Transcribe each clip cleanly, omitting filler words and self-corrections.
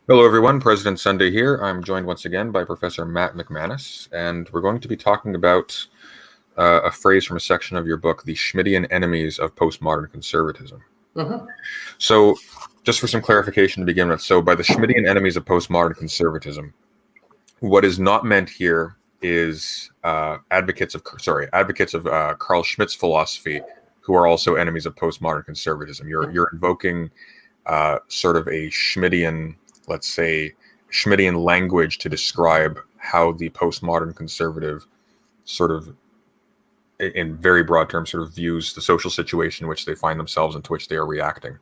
Hello, everyone. President Sunday here. I'm joined once again by Professor Matt McManus, and we're going to be talking about a phrase from a section of your book, The Schmittian Enemies of Postmodern Conservatism. So, just for some clarification to begin with, so by the Schmittian enemies of postmodern conservatism, what is not meant here is advocates of Carl Schmitt's philosophy, who are also enemies of postmodern conservatism. You're invoking sort of a Schmittian, let's say, Schmittian language to describe how the postmodern conservative sort of, in very broad terms, sort of views the social situation in which they find themselves and to which they are reacting.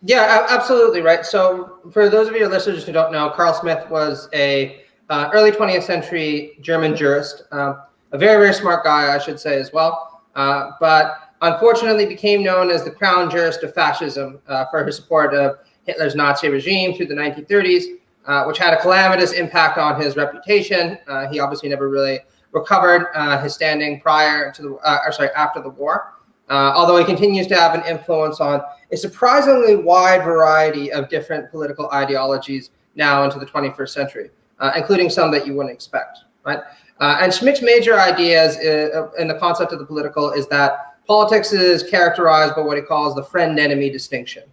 Yeah, absolutely right. So for those of your listeners who don't know, Carl Schmitt was a early 20th century German jurist, a very, very smart guy, I should say as well, but unfortunately became known as the crown jurist of fascism for his support of Hitler's Nazi regime through the 1930s, which had a calamitous impact on his reputation. He obviously never really recovered his standing after the war. Although he continues to have an influence on a surprisingly wide variety of different political ideologies now into the 21st century, including some that you wouldn't expect, right? And Schmitt's major ideas in the concept of the political is that politics is characterized by what he calls the friend-enemy distinction.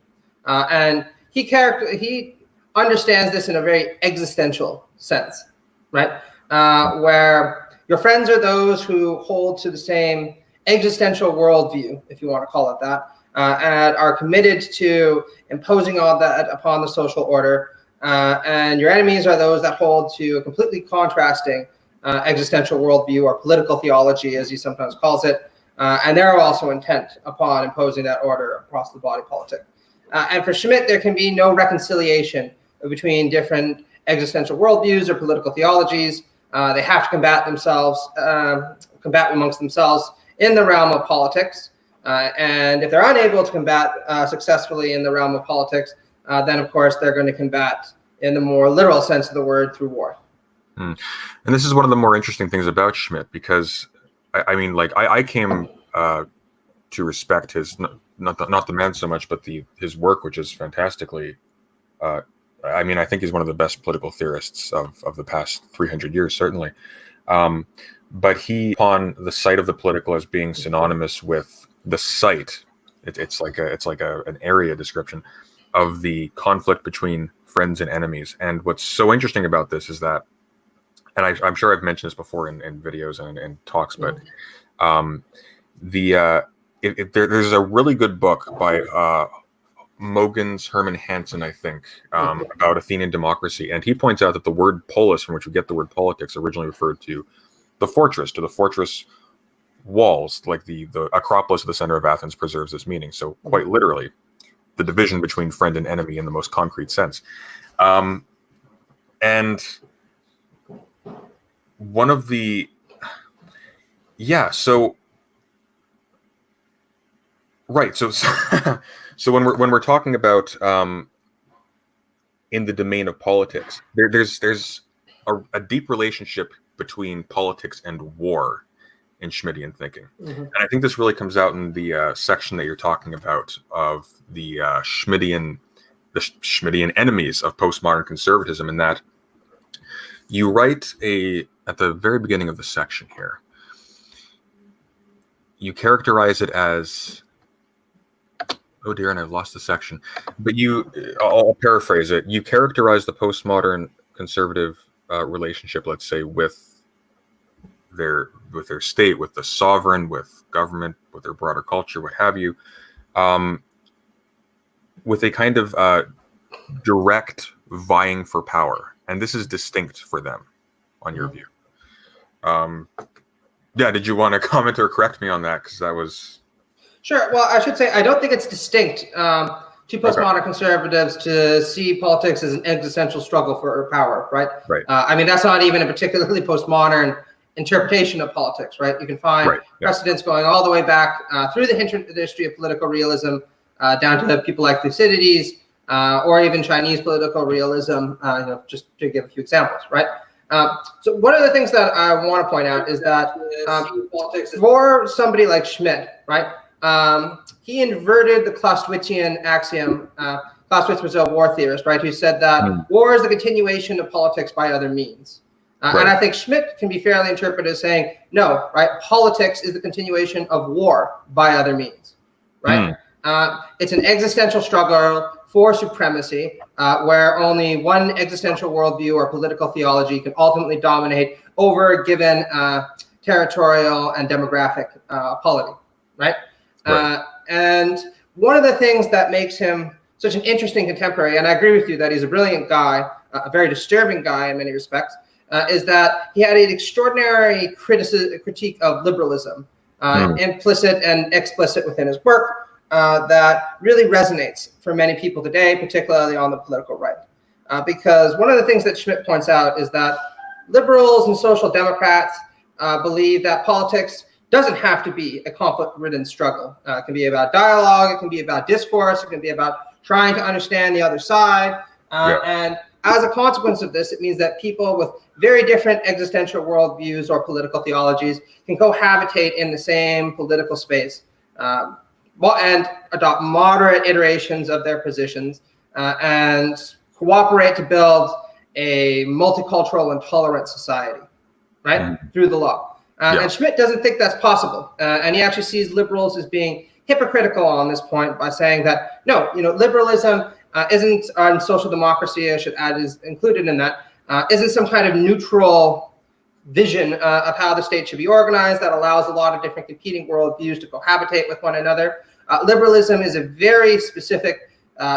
And he understands this in a very existential sense, right? Where your friends are those who hold to the same existential worldview, if you want to call it that, and are committed to imposing all that upon the social order. And your enemies are those that hold to a completely contrasting existential worldview, or political theology, as he sometimes calls it. And they're also intent upon imposing that order across the body politic. And for Schmitt, there can be no reconciliation between different existential worldviews or political theologies. They have to combat amongst themselves in the realm of politics. And if they're unable to combat successfully in the realm of politics, then of course they're going to combat in the more literal sense of the word through war. And this is one of the more interesting things about Schmitt, because I came to respect his, not the man so much, but his work, which is fantastically, I think he's one of the best political theorists of the past 300 years, certainly. But he, upon the site of the political as being synonymous with the site, it's like an area description of the conflict between friends and enemies. And what's so interesting about this is that, and I'm sure I've mentioned this before in videos and talks, but there's a really good book by Mogens Herman Hansen, I think, about Athenian democracy, and he points out that the word polis, from which we get the word politics, originally referred to the fortress walls, like the Acropolis at the center of Athens preserves this meaning. So quite literally, the division between friend and enemy in the most concrete sense. And one of the, so when we're talking about in the domain of politics, there's a deep relationship between politics and war in Schmittian thinking. And I think this really comes out in the section that you're talking about of the Schmittian enemies of postmodern conservatism, in that you write at the very beginning of the section here, you characterize it as, oh dear, and I've lost the section, but I'll paraphrase it. You characterize the postmodern conservative relationship, let's say, with their state, with the sovereign, with government, with their broader culture, what have you, with a kind of direct vying for power. And this is distinct for them, on your view. Did you want to comment or correct me on that? Because that was... Sure. Well, I should say I don't think it's distinct to postmodern conservatives to see politics as an existential struggle for power, right? Right. That's not even a particularly postmodern interpretation of politics, right? You can find precedents going all the way back through the history of political realism, down to people like Thucydides, or even Chinese political realism, just to give a few examples, right? So one of the things that I want to point out is that for somebody like Schmitt, right, he inverted the Clausewitzian axiom Clausewitz was a war theorist, right, who said that war is the continuation of politics by other means. And I think Schmitt can be fairly interpreted as saying, no, right, politics is the continuation of war by other means, right? It's an existential struggle for supremacy, where only one existential worldview or political theology can ultimately dominate over a given territorial and demographic polity, right? And one of the things that makes him such an interesting contemporary, and I agree with you that he's a brilliant guy, a very disturbing guy in many respects, is that he had an extraordinary critique of liberalism, implicit and explicit within his work, that really resonates for many people today, particularly on the political right. Because one of the things that Schmitt points out is that liberals and social democrats believe that politics doesn't have to be a conflict-ridden struggle. It can be about dialogue, it can be about discourse, it can be about trying to understand the other side. And as a consequence of this, it means that people with very different existential worldviews or political theologies can cohabitate in the same political space and adopt moderate iterations of their positions and cooperate to build a multicultural and tolerant society, right, through the law. And Schmitt doesn't think that's possible. And he actually sees liberals as being hypocritical on this point by saying that, no, liberalism isn't, and social democracy, I should add, is included in that, isn't some kind of neutral vision of how the state should be organized that allows a lot of different competing worldviews to cohabitate with one another. Liberalism is a very specific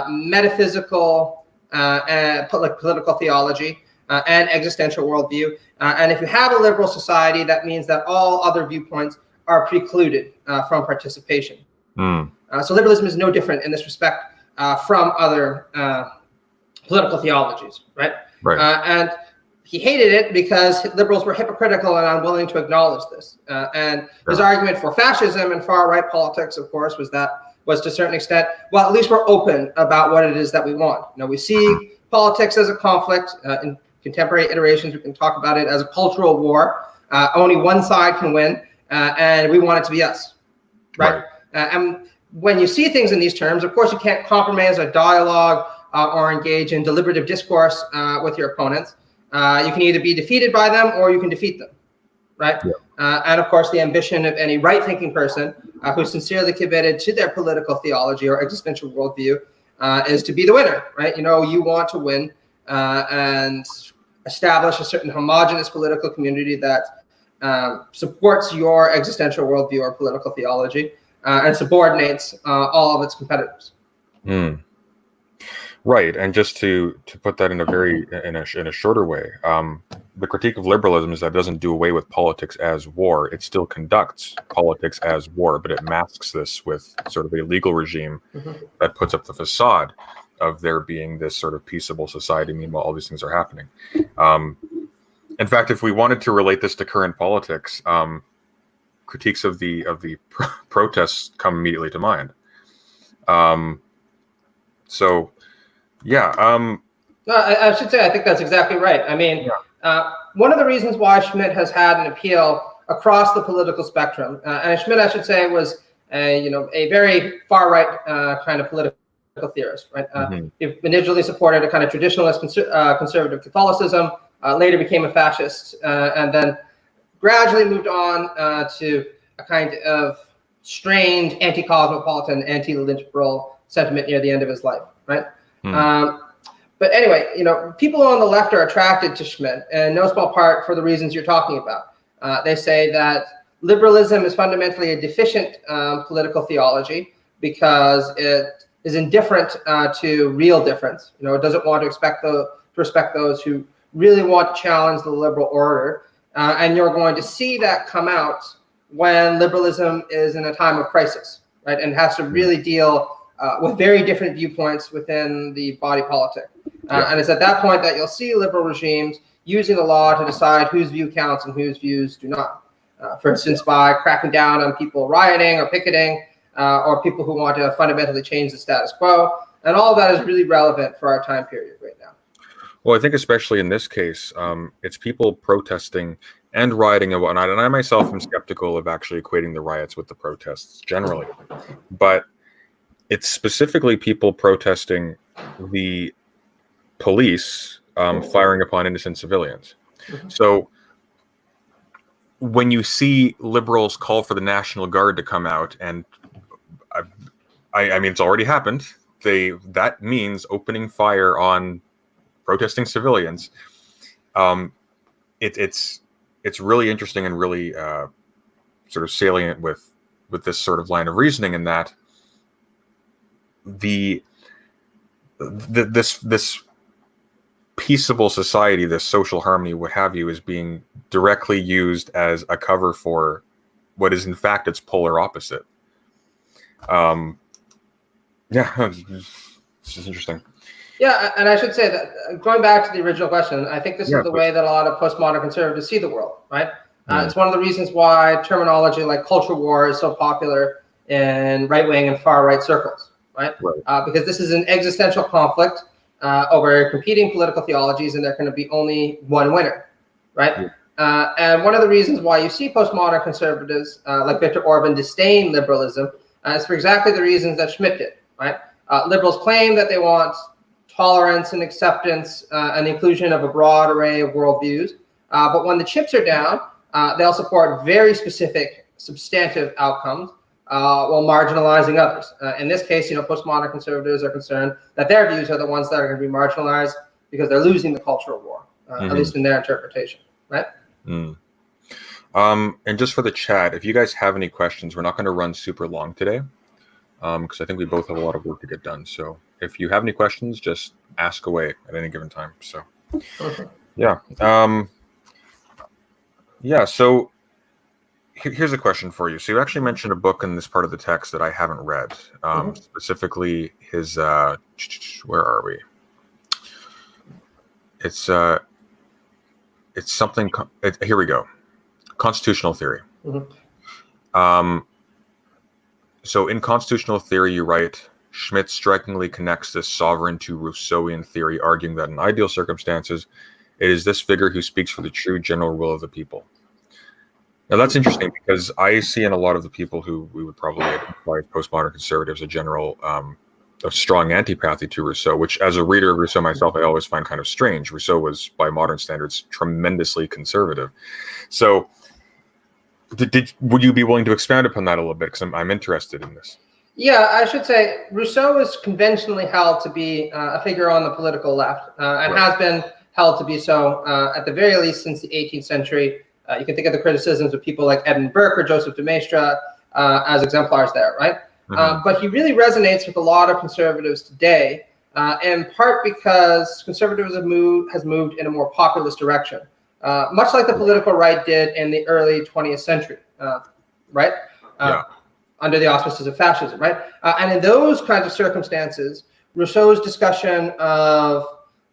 metaphysical and political theology and existential worldview. And if you have a liberal society, that means that all other viewpoints are precluded from participation. So liberalism is no different in this respect from other political theologies, right? And he hated it because liberals were hypocritical and unwilling to acknowledge this. And his argument for fascism and far-right politics, of course, was to a certain extent, well, at least we're open about what it is that we want. We see politics as a conflict. In contemporary iterations, we can talk about it as a cultural war. Only one side can win, and we want it to be us, right? And when you see things in these terms, of course, you can't compromise a dialogue or engage in deliberative discourse with your opponents. You can either be defeated by them or you can defeat them, right? And of course, the ambition of any right-thinking person who's sincerely committed to their political theology or existential worldview is to be the winner, right? You want to win and establish a certain homogenous political community that supports your existential worldview or political theology and subordinates all of its competitors. Right, and just to put that in a shorter way, the critique of liberalism is that it doesn't do away with politics as war. It still conducts politics as war, but it masks this with sort of a legal regime that puts up the facade of there being this sort of peaceable society. Meanwhile, all these things are happening. In fact, if we wanted to relate this to current politics, critiques of the protests come immediately to mind. So. I should say I think that's exactly right. I mean, one of the reasons why Schmitt has had an appeal across the political spectrum, and Schmitt, I should say, was a very far right kind of political theorist, right? He initially supported a kind of traditionalist conservative Catholicism, later became a fascist, and then gradually moved on to a kind of strained anti-cosmopolitan, anti-liberal sentiment near the end of his life, right? But anyway, people on the left are attracted to Schmitt, in no small part for the reasons you're talking about. They say that liberalism is fundamentally a deficient political theology because it is indifferent to real difference. It doesn't want to respect those who really want to challenge the liberal order. And you're going to see that come out when liberalism is in a time of crisis, right? And has to really deal with very different viewpoints within the body politic. And it's at that point that you'll see liberal regimes using the law to decide whose view counts and whose views do not. For instance, by cracking down on people rioting or picketing, or people who want to fundamentally change the status quo. And all of that is really relevant for our time period right now. Well, I think especially in this case, it's people protesting and rioting and whatnot. And I myself am skeptical of actually equating the riots with the protests generally. But it's specifically people protesting the police firing upon innocent civilians. So when you see liberals call for the National Guard to come out, and I mean, it's already happened. That means opening fire on protesting civilians. It's really interesting and really sort of salient with this sort of line of reasoning, in that this peaceable society, this social harmony, what have you, is being directly used as a cover for what is in fact its polar opposite. This is interesting. Yeah, and I should say that, going back to the original question, I think this is the way that a lot of postmodern conservatives see the world, right? It's one of the reasons why terminology like culture war is so popular in right-wing and far-right circles, right? Because this is an existential conflict over competing political theologies, and there can be only one winner, right? And one of the reasons why you see postmodern conservatives like Viktor Orban disdain liberalism is for exactly the reasons that Schmitt did, right? Liberals claim that they want tolerance and acceptance and the inclusion of a broad array of worldviews, but when the chips are down, they'll support very specific, substantive outcomes while marginalizing others. In this case, postmodern conservatives are concerned that their views are the ones that are going to be marginalized because they're losing the cultural war, at least in their interpretation, right? And just for the chat, if you guys have any questions, we're not going to run super long today, because I think we both have a lot of work to get done. So if you have any questions, just ask away at any given time. So, yeah. So here's a question for you. So you actually mentioned a book in this part of the text that I haven't read, specifically his, where are we? It's something, here we go. Constitutional theory. So in constitutional theory, you write, Schmitt strikingly connects this sovereign to Rousseauian theory, arguing that in ideal circumstances, it is this figure who speaks for the true general will of the people. Now that's interesting, because I see in a lot of the people who we would probably identify as postmodern conservatives a strong antipathy to Rousseau, which, as a reader of Rousseau myself, I always find kind of strange. Rousseau was, by modern standards, tremendously conservative. So would you be willing to expand upon that a little bit? Because I'm interested in this. Yeah, I should say Rousseau is conventionally held to be a figure on the political left, and has been held to be so at the very least since the 18th century. You can think of the criticisms of people like Edmund Burke or Joseph de Maistre as exemplars there, right? But he really resonates with a lot of conservatives today, in part because conservatism has moved in a more populist direction, much like the political right did in the early 20th century, right? Under the auspices of fascism, right? And in those kinds of circumstances, Rousseau's discussion of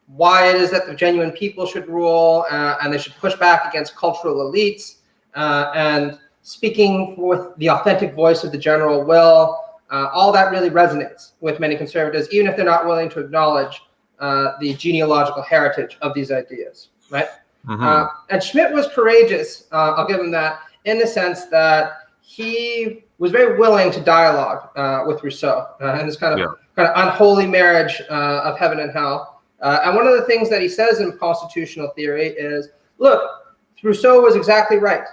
why it is that the genuine people should rule, and they should push back against cultural elites, and speaking with the authentic voice of the general will, all that really resonates with many conservatives, even if they're not willing to acknowledge the genealogical heritage of these ideas, right? And Schmitt was courageous, I'll give him that, in the sense that he was very willing to dialogue with Rousseau and this kind of unholy marriage of heaven and hell. And one of the things that he says in constitutional theory is, look, Rousseau was exactly right.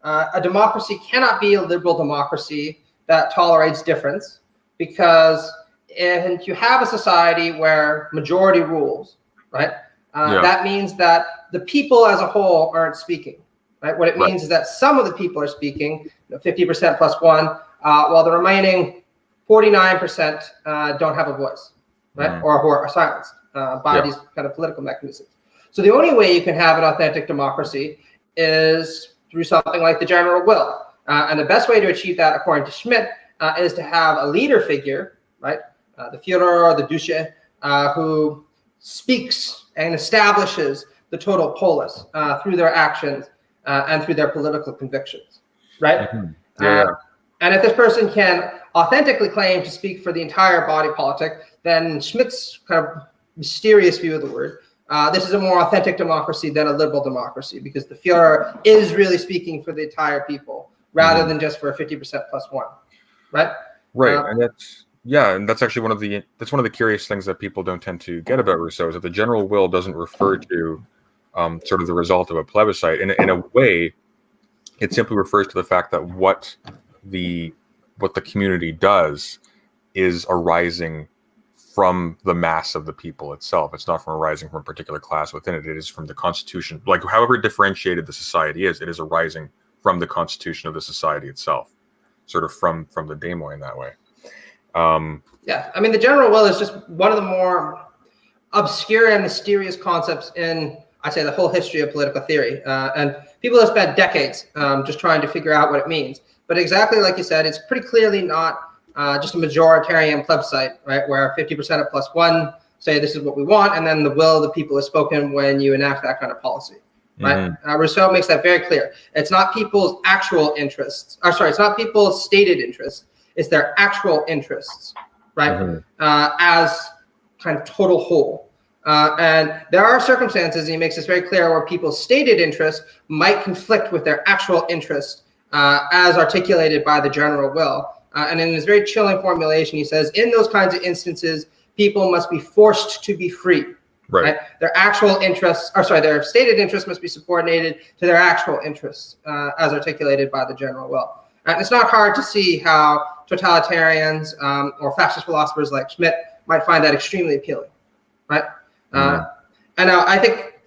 A democracy cannot be a liberal democracy that tolerates difference, because if you have a society where majority rules, right, that means that the people as a whole aren't speaking. Right? What it means is that some of the people are speaking, 50% plus one, while the remaining 49% don't have a voice, right? Or who are silenced by these kind of political mechanisms. So the only way you can have an authentic democracy is through something like the general will. And the best way to achieve that, according to Schmitt, is to have a leader figure, right? The Führer or the Duce, who speaks and establishes the total polis through their actions and through their political convictions, right? And if this person can authentically claim to speak for the entire body politic, then Schmitt's kind of mysterious view of the word, this is a more authentic democracy than a liberal democracy, because the Führer is really speaking for the entire people rather than just for a 50% plus one, right? And Yeah, and that's actually one of the curious things that people don't tend to get about Rousseau, is that the general will doesn't refer to sort of the result of a plebiscite. In a way, it simply refers to the fact that the community does is arising from the mass of the people itself. It's not from arising from a particular class within it. It is from the constitution. Like, however differentiated the society is, it is arising from the constitution of the society itself, sort of from the demo in that way. Yeah, I mean, the general will is just one of the more obscure and mysterious concepts in, I'd say, the whole history of political theory. And people have spent decades just trying to figure out what it means. But exactly like you said, it's pretty clearly not just a majoritarian plebiscite, right, where 50% of plus one say this is what we want, and then the will of the people is spoken when you enact that kind of policy. Right? Rousseau makes that very clear. It's not people's actual interests. It's not people's stated interests. It's their actual interests, right? As kind of total whole. And there are circumstances, and he makes this very clear, where people's stated interests might conflict with their actual interests as articulated by the general will. And in his very chilling formulation, he says, in those kinds of instances, people must be forced to be free. Right? Their actual interests, their stated interests must be subordinated to their actual interests as articulated by the general will. And it's not hard to see how totalitarians or fascist philosophers like Schmitt might find that extremely appealing, right? And I think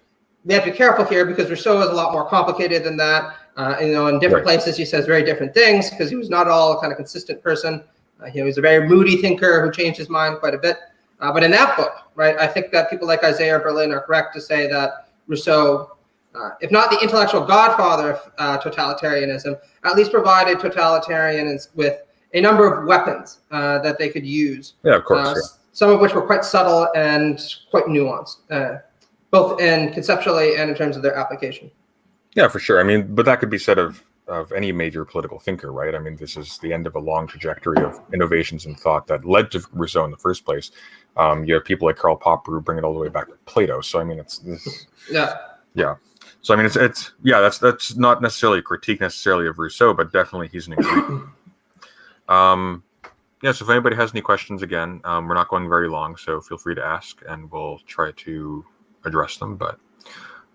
we have to be careful here, because Rousseau is a lot more complicated than that. In different places he says very different things, because he was not all a kind of consistent person. He was a very moody thinker who changed his mind quite a bit. But in that book, right, I think that people like Isaiah Berlin are correct to say that Rousseau, if not the intellectual godfather of totalitarianism, at least provided totalitarians with a number of weapons that they could use. Yeah, of course. Some of which were quite subtle and quite nuanced, both in conceptually and in terms of their application. Yeah, for sure. I mean, but that could be said of any major political thinker, right? I mean, this is the end of a long trajectory of innovations in thought that led to Rousseau in the first place. You have people like Karl Popper who bring it all the way back to Plato. So I mean, it's yeah. So I mean, that's not necessarily a critique necessarily of Rousseau, but definitely he's an ingredient. So if anybody has any questions, again, we're not going very long, so feel free to ask, and we'll try to address them. But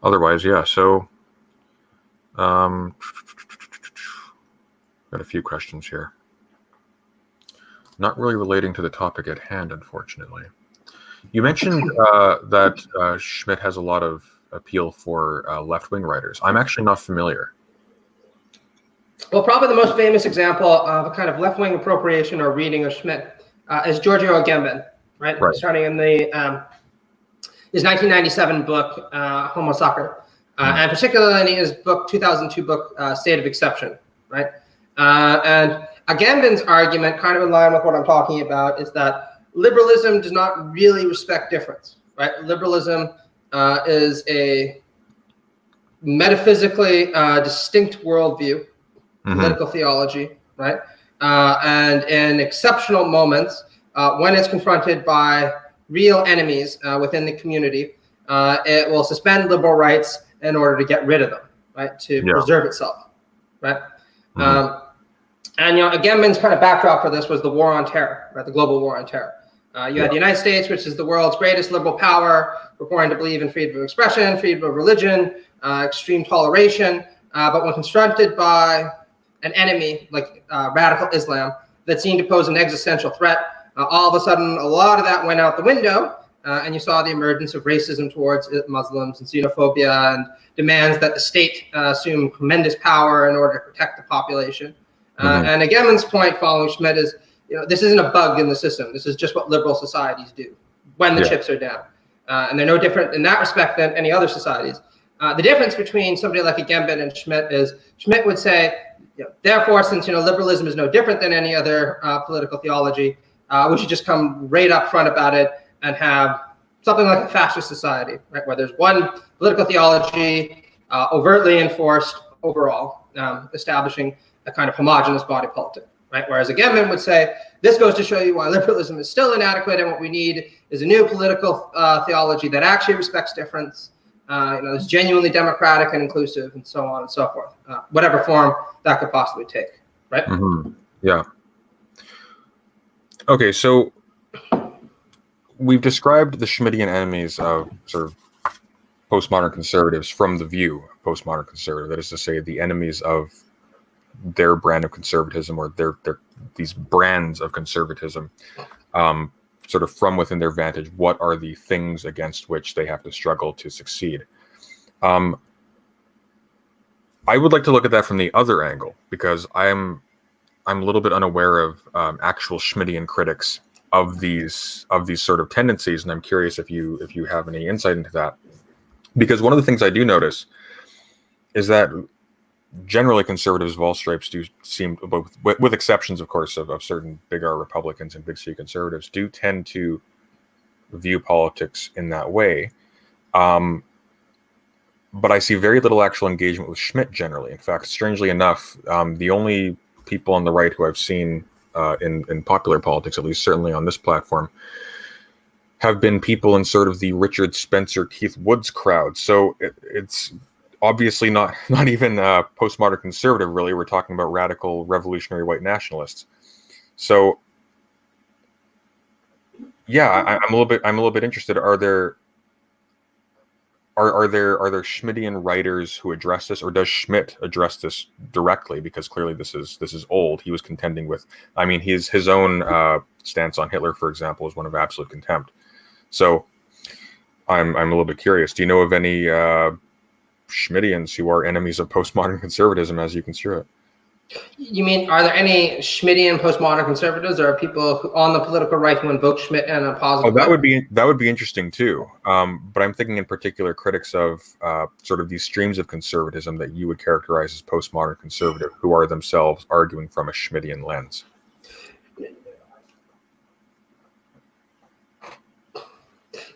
otherwise, yeah. So got a few questions here. Not really relating to the topic at hand, unfortunately. You mentioned that Schmitt has a lot of appeal for left-wing writers. I'm actually not familiar. Well, probably the most famous example of a kind of left-wing appropriation or reading of Schmitt is Giorgio Agamben, right? Starting in his 1997 book, Homo Sacer, and particularly in his 2002 book, State of Exception, right? And Agamben's argument, kind of in line with what I'm talking about, is that liberalism does not really respect difference, right? Liberalism is a metaphysically distinct worldview, political theology, right? And in exceptional moments, when it's confronted by real enemies within the community, it will suspend liberal rights in order to get rid of them, right? To preserve itself, right? And Agamben's kind of backdrop for this was the war on terror, right? The global war on terror. You had the United States, which is the world's greatest liberal power, purporting to believe in freedom of expression, freedom of religion, extreme toleration. But when confronted by an enemy like radical Islam that seemed to pose an existential threat, all of a sudden a lot of that went out the window, and you saw the emergence of racism towards Muslims and xenophobia and demands that the state assume tremendous power in order to protect the population. And Agamben's point following Schmitt is, this isn't a bug in the system. This is just what liberal societies do when the chips are down. And they're no different in that respect than any other societies. The difference between somebody like Agamben and Schmitt is Schmitt would say, therefore, since liberalism is no different than any other political theology, we should just come right up front about it and have something like a fascist society, right, where there's one political theology overtly enforced overall, establishing a kind of homogenous body politic, right? Whereas Agamben would say, this goes to show you why liberalism is still inadequate, and what we need is a new political theology that actually respects difference, is genuinely democratic and inclusive, and so on and so forth, whatever form that could possibly take, right? Yeah. Okay, so we've described the Schmittian enemies of sort of postmodern conservatives from the view of postmodern conservative. That is to say, the enemies of their brand of conservatism, or their these brands of conservatism, sort of from within their vantage. What are the things against which they have to struggle to succeed? I would like to look at that from the other angle, because I'm a little bit unaware of actual Schmittian critics of these sort of tendencies, and I'm curious if you have any insight into that. Because one of the things I do notice is that generally conservatives of all stripes do seem, with exceptions, of course, of certain big R Republicans and big C conservatives, do tend to view politics in that way. But I see very little actual engagement with Schmitt generally. In fact, strangely enough, the only people on the right who I've seen in popular politics, at least certainly on this platform, have been people in sort of the Richard Spencer, Keith Woods crowd. So it's obviously not even postmodern conservative, really. We're talking about radical revolutionary white nationalists. So yeah, I'm a little bit interested. Are there Schmittian writers who address this, or does Schmitt address this directly? Because clearly this is old. He was contending with, I mean, his own stance on Hitler, for example, is one of absolute contempt. So I'm a little bit curious. Do you know of any Schmittians who are enemies of postmodern conservatism, as you construe it? You mean, are there any Schmittian postmodern conservatives, or are people on the political right who invoke Schmitt in a positive way? That would be interesting too. But I'm thinking in particular critics of sort of these streams of conservatism that you would characterize as postmodern conservative, who are themselves arguing from a Schmittian lens.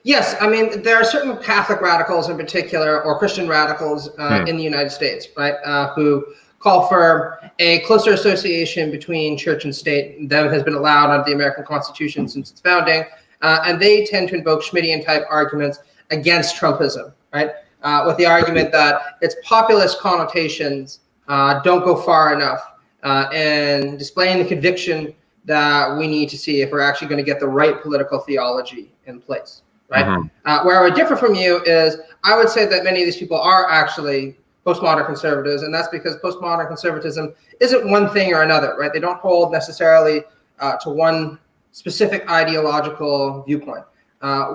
Yes, I mean, there are certain Catholic radicals in particular, or Christian radicals in the United States, right, who call for a closer association between church and state than has been allowed under the American Constitution since its founding. And they tend to invoke Schmittian-type arguments against Trumpism, right, with the argument that its populist connotations don't go far enough in displaying the conviction that we need to see if we're actually going to get the right political theology in place. Right. Mm-hmm. Where I would differ from you is I would say that many of these people are actually postmodern conservatives, and that's because postmodern conservatism isn't one thing or another, right? They don't hold necessarily to one specific ideological viewpoint.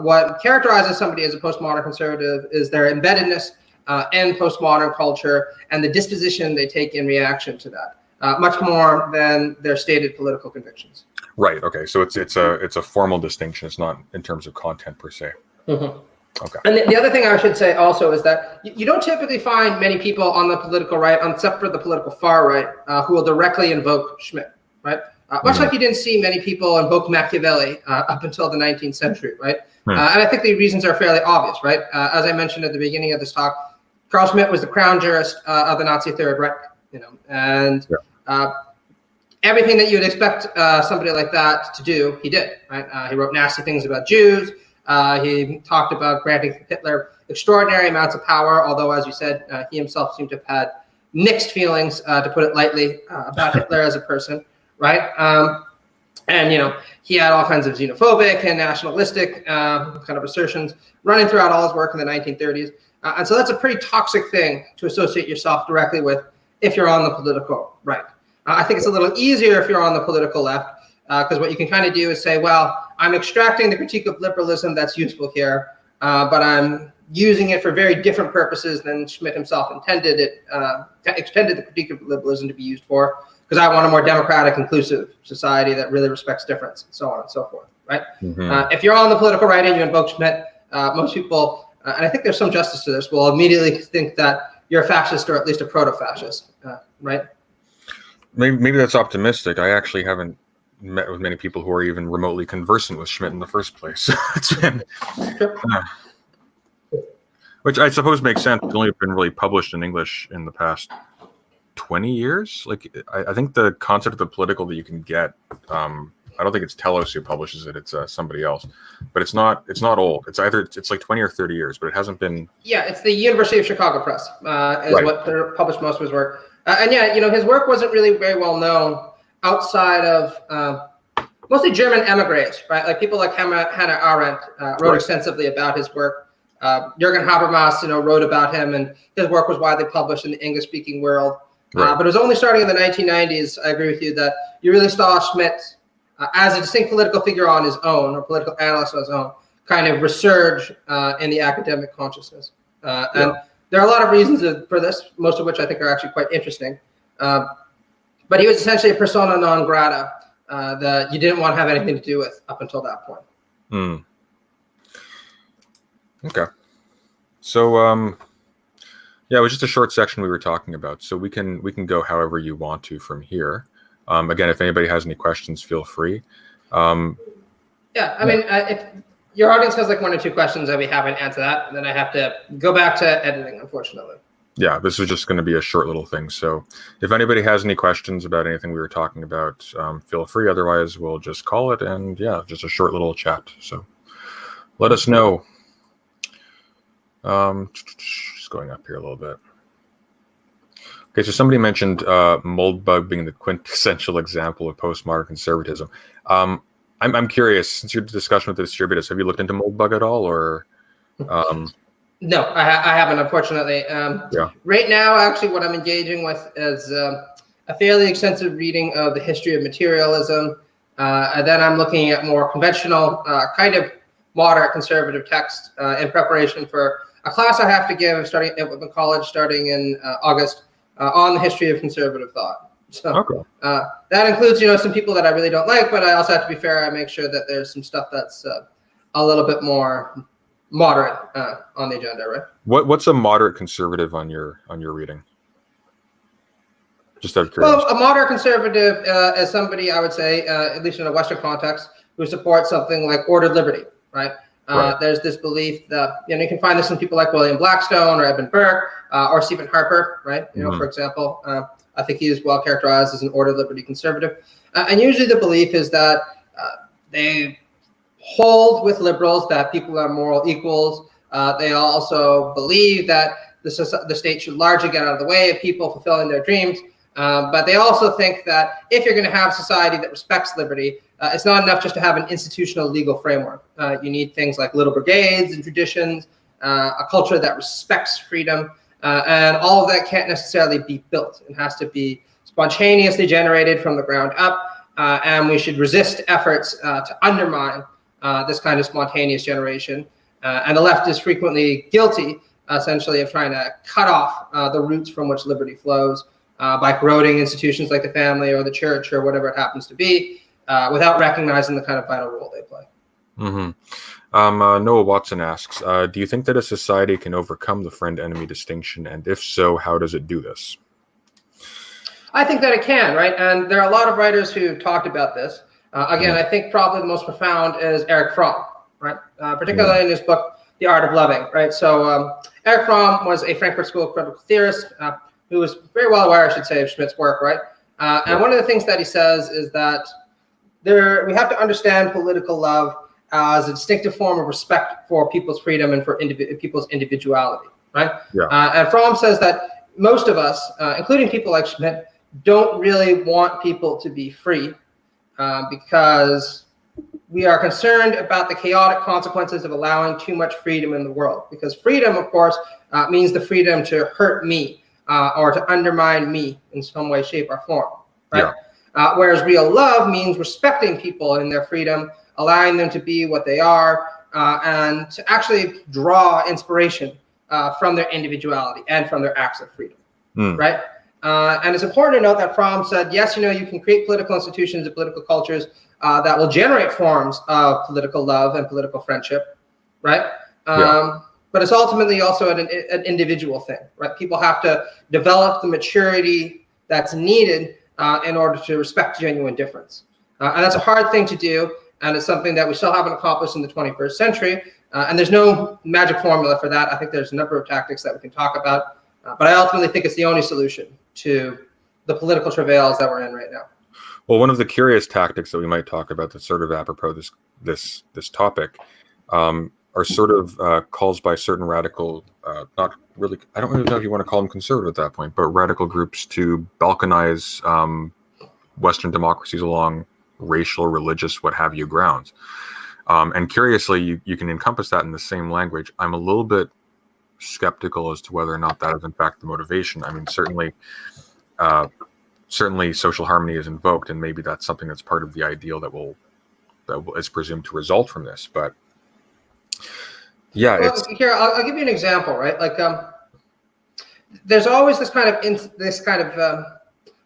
What characterizes somebody as a postmodern conservative is their embeddedness in postmodern culture and the disposition they take in reaction to that, much more than their stated political convictions. Right. Okay. So it's a formal distinction. It's not in terms of content per se. Mm-hmm. Okay. And the other thing I should say also is that you don't typically find many people on the political right, except for the political far right, who will directly invoke Schmitt, right? Much like you didn't see many people invoke Machiavelli up until the 19th century, right? And I think the reasons are fairly obvious, right? As I mentioned at the beginning of this talk, Carl Schmitt was the crown jurist of the Nazi Third Reich, and everything that you would expect somebody like that to do, he did, right? He wrote nasty things about Jews. He talked about granting Hitler extraordinary amounts of power, although, as you said, he himself seemed to have had mixed feelings, to put it lightly, about Hitler as a person, right? And, he had all kinds of xenophobic and nationalistic kind of assertions running throughout all his work in the 1930s. And so that's a pretty toxic thing to associate yourself directly with if you're on the political right. I think it's a little easier if you're on the political left, because what you can kind of do is say, well, I'm extracting the critique of liberalism that's useful here, but I'm using it for very different purposes than Schmitt himself intended the critique of liberalism to be used for, because I want a more democratic, inclusive society that really respects difference, and so on and so forth, right? Mm-hmm. If you're on the political right and you invoke Schmitt, most people, and I think there's some justice to this, will immediately think that you're a fascist or at least a proto-fascist, right? Maybe that's optimistic. I actually haven't met with many people who are even remotely conversant with Schmitt in the first place. It's been, which I suppose makes sense. It's only been really published in English in the past 20 years. Like, I think the concept of the political that you can get, I don't think it's Telos who publishes it. It's somebody else, but it's not old. It's like 20 or 30 years, but it hasn't been. Yeah, it's the University of Chicago Press is right. What published most of his work. And his work wasn't really very well known outside of mostly German emigres, right? Like people like Hannah Arendt wrote extensively about his work. Jürgen Habermas, wrote about him, and his work was widely published in the English-speaking world. But it was only starting in the 1990s, I agree with you, that you really saw Schmitt as a distinct political figure on his own, or political analyst on his own, kind of resurge in the academic consciousness. And there are a lot of reasons for this, most of which I think are actually quite interesting. But he was essentially a persona non grata that you didn't want to have anything to do with up until that point. Okay. So, yeah, it was just a short section we were talking about. So we can go however you want to from here. Again, if anybody has any questions, feel free. Yeah, I mean, if your audience has like one or two questions that we haven't answered that, then I have to go back to editing, unfortunately. Yeah, this is just going to be a short little thing. So if anybody has any questions about anything we were talking about, feel free. Otherwise, we'll just call it. And yeah, just a short little chat. So let us know. Just going up here a little bit. Okay, so somebody mentioned Moldbug being the quintessential example of postmodern conservatism. I'm curious, since your discussion with the distributors, have you looked into Moldbug at all, or? No, I haven't, unfortunately. Right now, actually, what I'm engaging with is a fairly extensive reading of the history of materialism. And then I'm looking at more conventional, kind of moderate conservative text in preparation for a class I have to give starting at Whitman College starting in August on the history of conservative thought. So that includes, some people that I really don't like, but I also have to be fair. I make sure that there's some stuff that's a little bit more moderate on the agenda, right? What's a moderate conservative on your reading? Just out of curiosity. Well, a moderate conservative is somebody, I would say, at least in a Western context, who supports something like ordered liberty, right? There's this belief that, you can find this in people like William Blackstone or Edmund Burke or Stephen Harper, right? For example, I think he is well characterized as an ordered liberty conservative. And usually the belief is that they hold with liberals that people are moral equals. They also believe that the state should largely get out of the way of people fulfilling their dreams. But they also think that if you're going to have society that respects liberty, it's not enough just to have an institutional legal framework. You need things like little brigades and traditions, a culture that respects freedom, and all of that can't necessarily be built. It has to be spontaneously generated from the ground up, and we should resist efforts to undermine this kind of spontaneous generation. And the left is frequently guilty, essentially, of trying to cut off the roots from which liberty flows by corroding institutions like the family or the church or whatever it happens to be, without recognizing the kind of vital role they play. Noah Watson asks, do you think that a society can overcome the friend-enemy distinction? And if so, how does it do this? I think that it can, right? And there are a lot of writers who talked about this. Again, I think probably the most profound is Erich Fromm, right? Particularly in his book, The Art of Loving, right? So Erich Fromm was a Frankfurt School critical theorist who was very well aware, I should say, of Schmitt's work, right? And one of the things that he says is that we have to understand political love as a distinctive form of respect for people's freedom and for people's individuality, right? And Fromm says that most of us, including people like Schmitt, don't really want people to be free because we are concerned about the chaotic consequences of allowing too much freedom in the world. Because freedom, of course, means the freedom to hurt me or to undermine me in some way, shape, or form, right? Whereas real love means respecting people in their freedom, allowing them to be what they are, and to actually draw inspiration from their individuality and from their acts of freedom, right? And it's important to note that Fromm said, yes, you can create political institutions and political cultures that will generate forms of political love and political friendship, right? But it's ultimately also an individual thing, right? People have to develop the maturity that's needed in order to respect genuine difference. And that's a hard thing to do, and it's something that we still haven't accomplished in the 21st century. And there's no magic formula for that. I think there's a number of tactics that we can talk about, but I ultimately think it's the only solution to the political travails that we're in right now. Well, one of the curious tactics that we might talk about that's sort of apropos this topic are sort of calls by certain radical, not really, I don't really know if you want to call them conservative at that point, but radical groups to balkanize Western democracies along racial, religious, what have you grounds. And curiously, you can encompass that in the same language. I'm a little bit skeptical as to whether or not that is in fact the motivation. I mean, certainly social harmony is invoked, and maybe that's something that's part of the ideal that is presumed to result from this. But yeah, well, here I'll give you an example, right? Like, there's always this kind of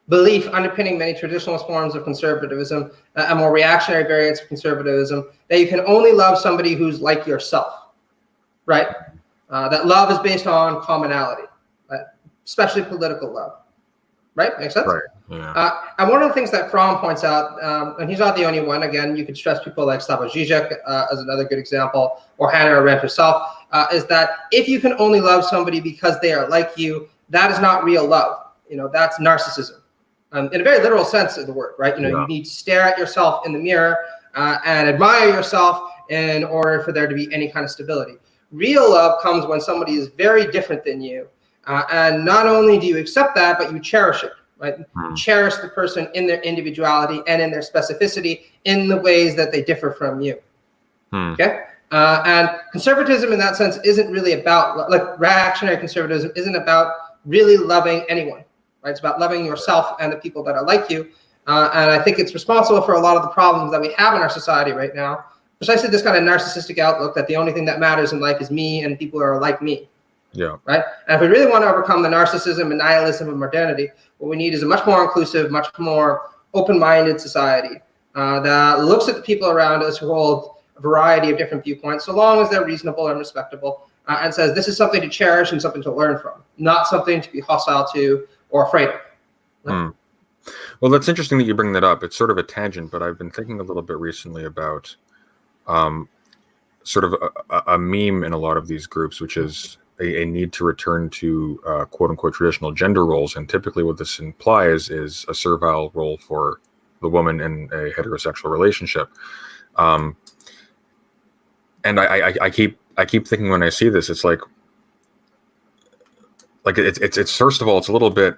belief underpinning many traditionalist forms of conservatism, a more reactionary variance of conservatism, that you can only love somebody who's like yourself, right? That love is based on commonality, especially political love, right? Makes sense? Right. Yeah. And one of the things that Fromm points out, and he's not the only one, again, you could stress people like Slavoj Žižek as another good example, or Hannah Arendt herself, is that if you can only love somebody because they are like you, that is not real love. That's narcissism. In a very literal sense of the word, right? You need to stare at yourself in the mirror and admire yourself in order for there to be any kind of stability. Real love comes when somebody is very different than you, and not only do you accept that, but you cherish it, right? You cherish the person in their individuality and in their specificity in the ways that they differ from you. Okay? And conservatism in that sense isn't really about, like reactionary conservatism isn't about really loving anyone. Right? It's about loving yourself and the people that are like you. And I think it's responsible for a lot of the problems that we have in our society right now. Precisely this kind of narcissistic outlook that the only thing that matters in life is me and people who are like me. Yeah. Right? And if we really want to overcome the narcissism and nihilism of modernity, what we need is a much more inclusive, much more open-minded society that looks at the people around us who hold a variety of different viewpoints, so long as they're reasonable and respectable, and says this is something to cherish and something to learn from, not something to be hostile to or afraid of. Right? Well, that's interesting that you bring that up. It's sort of a tangent, but I've been thinking a little bit recently about sort of a meme in a lot of these groups, which is a need to return to quote unquote traditional gender roles. And typically what this implies is a servile role for the woman in a heterosexual relationship. And I keep thinking when I see this, it's like it's first of all, it's a little bit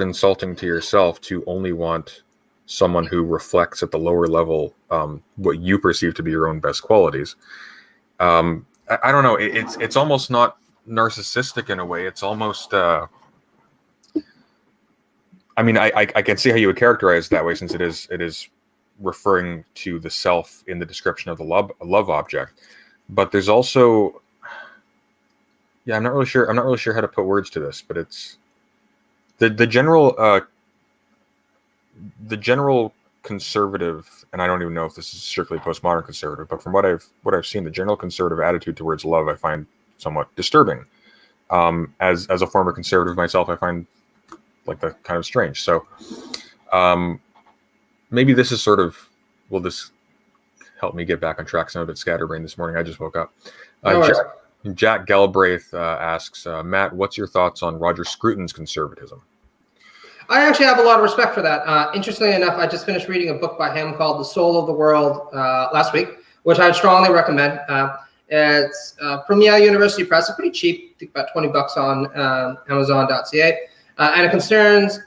insulting to yourself to only want someone who reflects at the lower level what you perceive to be your own best qualities. I don't know. It's almost not narcissistic in a way. It's almost. I mean, I can see how you would characterize it that way, since it is referring to the self in the description of the love object. But there's also, I'm not really sure how to put words to this, but it's the general conservative, and I don't even know if this is strictly postmodern conservative, but from what I've seen, the general conservative attitude towards love I find somewhat disturbing. As a former conservative myself, I find like that kind of strange. So maybe this is sort of, will this help me get back on track? I'm a bit scatterbrained this morning. I just woke up. Jack Galbraith asks, Matt, what's your thoughts on Roger Scruton's conservatism? I actually have a lot of respect for that. Interestingly enough, I just finished reading a book by him called The Soul of the World last week, which I would strongly recommend. It's from Yale University Press. It's pretty cheap, I think about $20 on Amazon.ca. And it concerns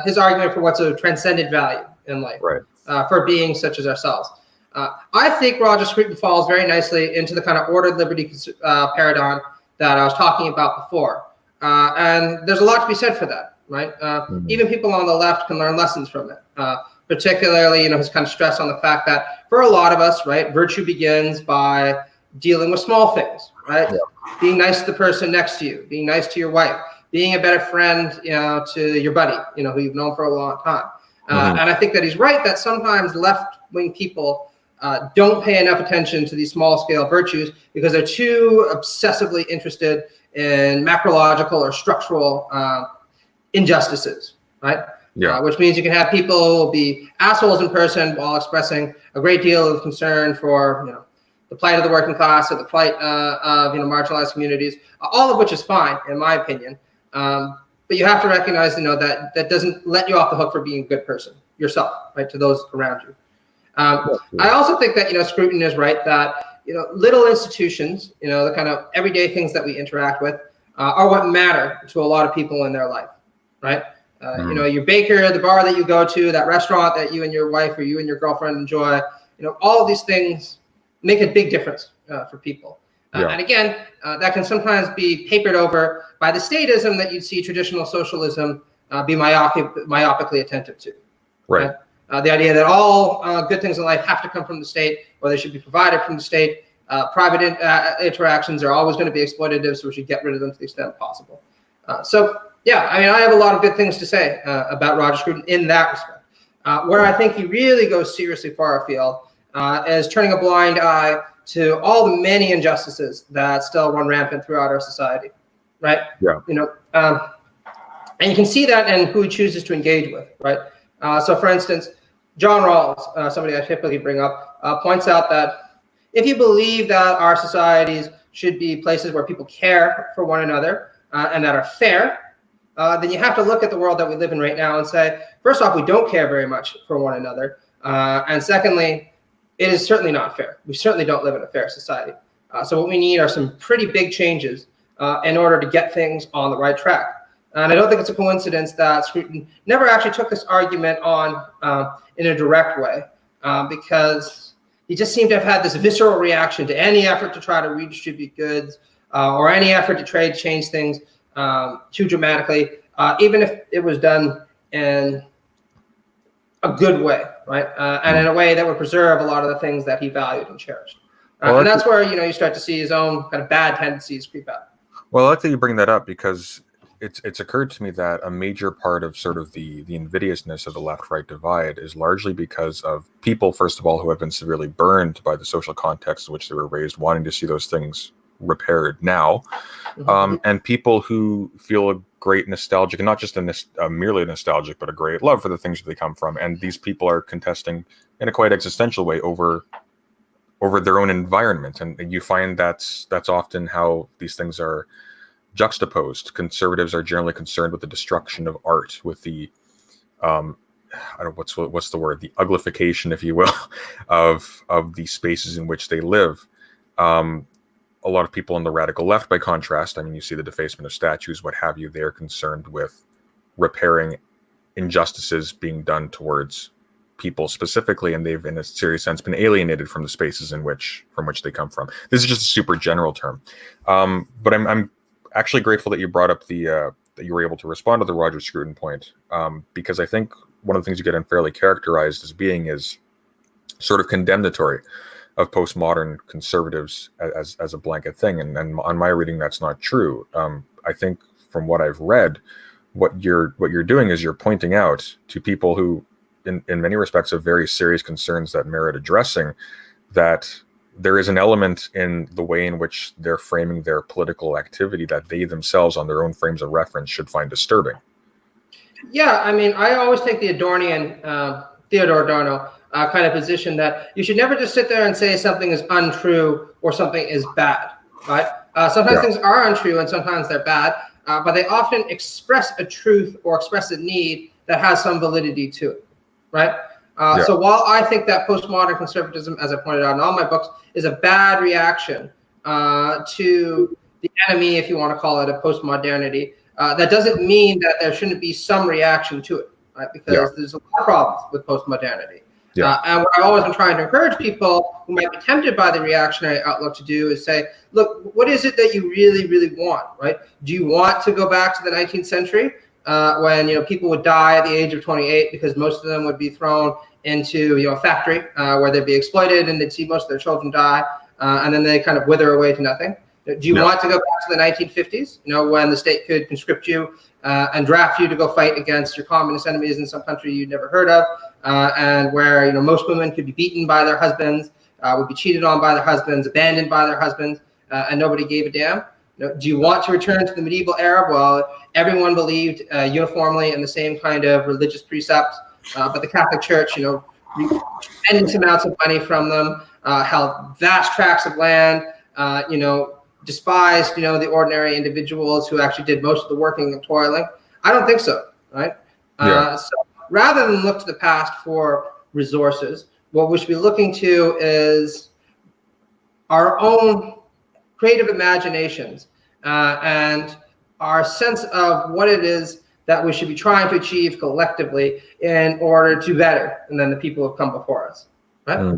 his argument for what's a transcendent value in life, right, for beings such as ourselves. I think Roger Scruton falls very nicely into the kind of ordered liberty paradigm that I was talking about before. And there's a lot to be said for that. Right, even people on the left can learn lessons from it. Particularly, his kind of stress on the fact that for a lot of us, right, virtue begins by dealing with small things, right? Yeah. Being nice to the person next to you, being nice to your wife, being a better friend, to your buddy, who you've known for a long time. And I think that he's right that sometimes left-wing people don't pay enough attention to these small-scale virtues because they're too obsessively interested in macrological or structural injustices, right? Yeah. Which means you can have people be assholes in person while expressing a great deal of concern for, the plight of the working class or the plight of, marginalized communities, all of which is fine, in my opinion. But you have to recognize, that doesn't let you off the hook for being a good person yourself, right, to those around you. I also think that, Scruton is right that, little institutions, the kind of everyday things that we interact with are what matter to a lot of people in their life. Right. Your baker, the bar that you go to, that restaurant that you and your wife or you and your girlfriend enjoy, all of these things make a big difference for people. And again, that can sometimes be papered over by the statism that you'd see traditional socialism be myopically attentive to. Right. The idea that all good things in life have to come from the state, or they should be provided from the state. Private interactions are always going to be exploitative, so we should get rid of them to the extent possible. I have a lot of good things to say about Roger Scruton in that respect. Where I think he really goes seriously far afield is turning a blind eye to all the many injustices that still run rampant throughout our society, right? Yeah. And you can see that in who he chooses to engage with, right? So, for instance, John Rawls, somebody I typically bring up, points out that if you believe that our societies should be places where people care for one another and that are fair, then you have to look at the world that we live in right now and say, first off, we don't care very much for one another. And secondly, it is certainly not fair. We certainly don't live in a fair society. So what we need are some pretty big changes in order to get things on the right track. And I don't think it's a coincidence that Scruton never actually took this argument on in a direct way, because he just seemed to have had this visceral reaction to any effort to try to redistribute goods or any effort to change things too dramatically, even if it was done in a good way, right? And in a way that would preserve a lot of the things that he valued and cherished. And that's where, you start to see his own kind of bad tendencies creep out. Well, I like that you bring that up, because it's occurred to me that a major part of sort of the invidiousness of the left-right divide is largely because of people, first of all, who have been severely burned by the social context in which they were raised, wanting to see those things repaired now, and people who feel a great nostalgic, and not just merely nostalgic, but a great love for the things that they come from. And these people are contesting in a quite existential way over their own environment, and you find that's often how these things are juxtaposed. Conservatives are generally concerned with the destruction of art, with the I don't know what's the word, the uglification, if you will, of the spaces in which they live. A lot of people on the radical left, by contrast, I mean, you see the defacement of statues, what have you, they're concerned with repairing injustices being done towards people specifically, and they've, in a serious sense, been alienated from the spaces from which they come from. This is just a super general term, but I'm actually grateful that you brought up that you were able to respond to the Roger Scruton point, because I think one of the things you get unfairly characterized as being is sort of condemnatory of postmodern conservatives as a blanket thing, and on my reading, that's not true. I think from what I've read, what you're doing is you're pointing out to people who, in many respects, have very serious concerns that merit addressing, that there is an element in the way in which they're framing their political activity that they themselves, on their own frames of reference, should find disturbing. Yeah, I mean, I always take the Adornian, Theodore Adorno, kind of position that you should never just sit there and say something is untrue or something is bad, right? Sometimes things are untrue and sometimes they're bad, but they often express a truth or express a need that has some validity to it, right? So while I think that postmodern conservatism, as I pointed out in all my books, is a bad reaction to the enemy, if you want to call it, of postmodernity, that doesn't mean that there shouldn't be some reaction to it, right? Because there's a lot of problems with postmodernity. And what I've always been trying to encourage people who might be tempted by the reactionary outlook to do is say, look, what is it that you really, really want, right? Do you want to go back to the 19th century when people would die at the age of 28 because most of them would be thrown into a factory where they'd be exploited and they'd see most of their children die and then they kind of wither away to nothing? Do you want to go back to the 1950s, when the state could conscript you and draft you to go fight against your communist enemies in some country you'd never heard of, and where most women could be beaten by their husbands, would be cheated on by their husbands, abandoned by their husbands, and nobody gave a damn? Do you want to return to the medieval era? Well, everyone believed uniformly in the same kind of religious precepts, but the Catholic Church, tremendous amounts of money from them, held vast tracts of land, despised, the ordinary individuals who actually did most of the working and toiling. I don't think so, right? So rather than look to the past for resources, what we should be looking to is our own creative imaginations and our sense of what it is that we should be trying to achieve collectively in order to better than the people who have come before us, right?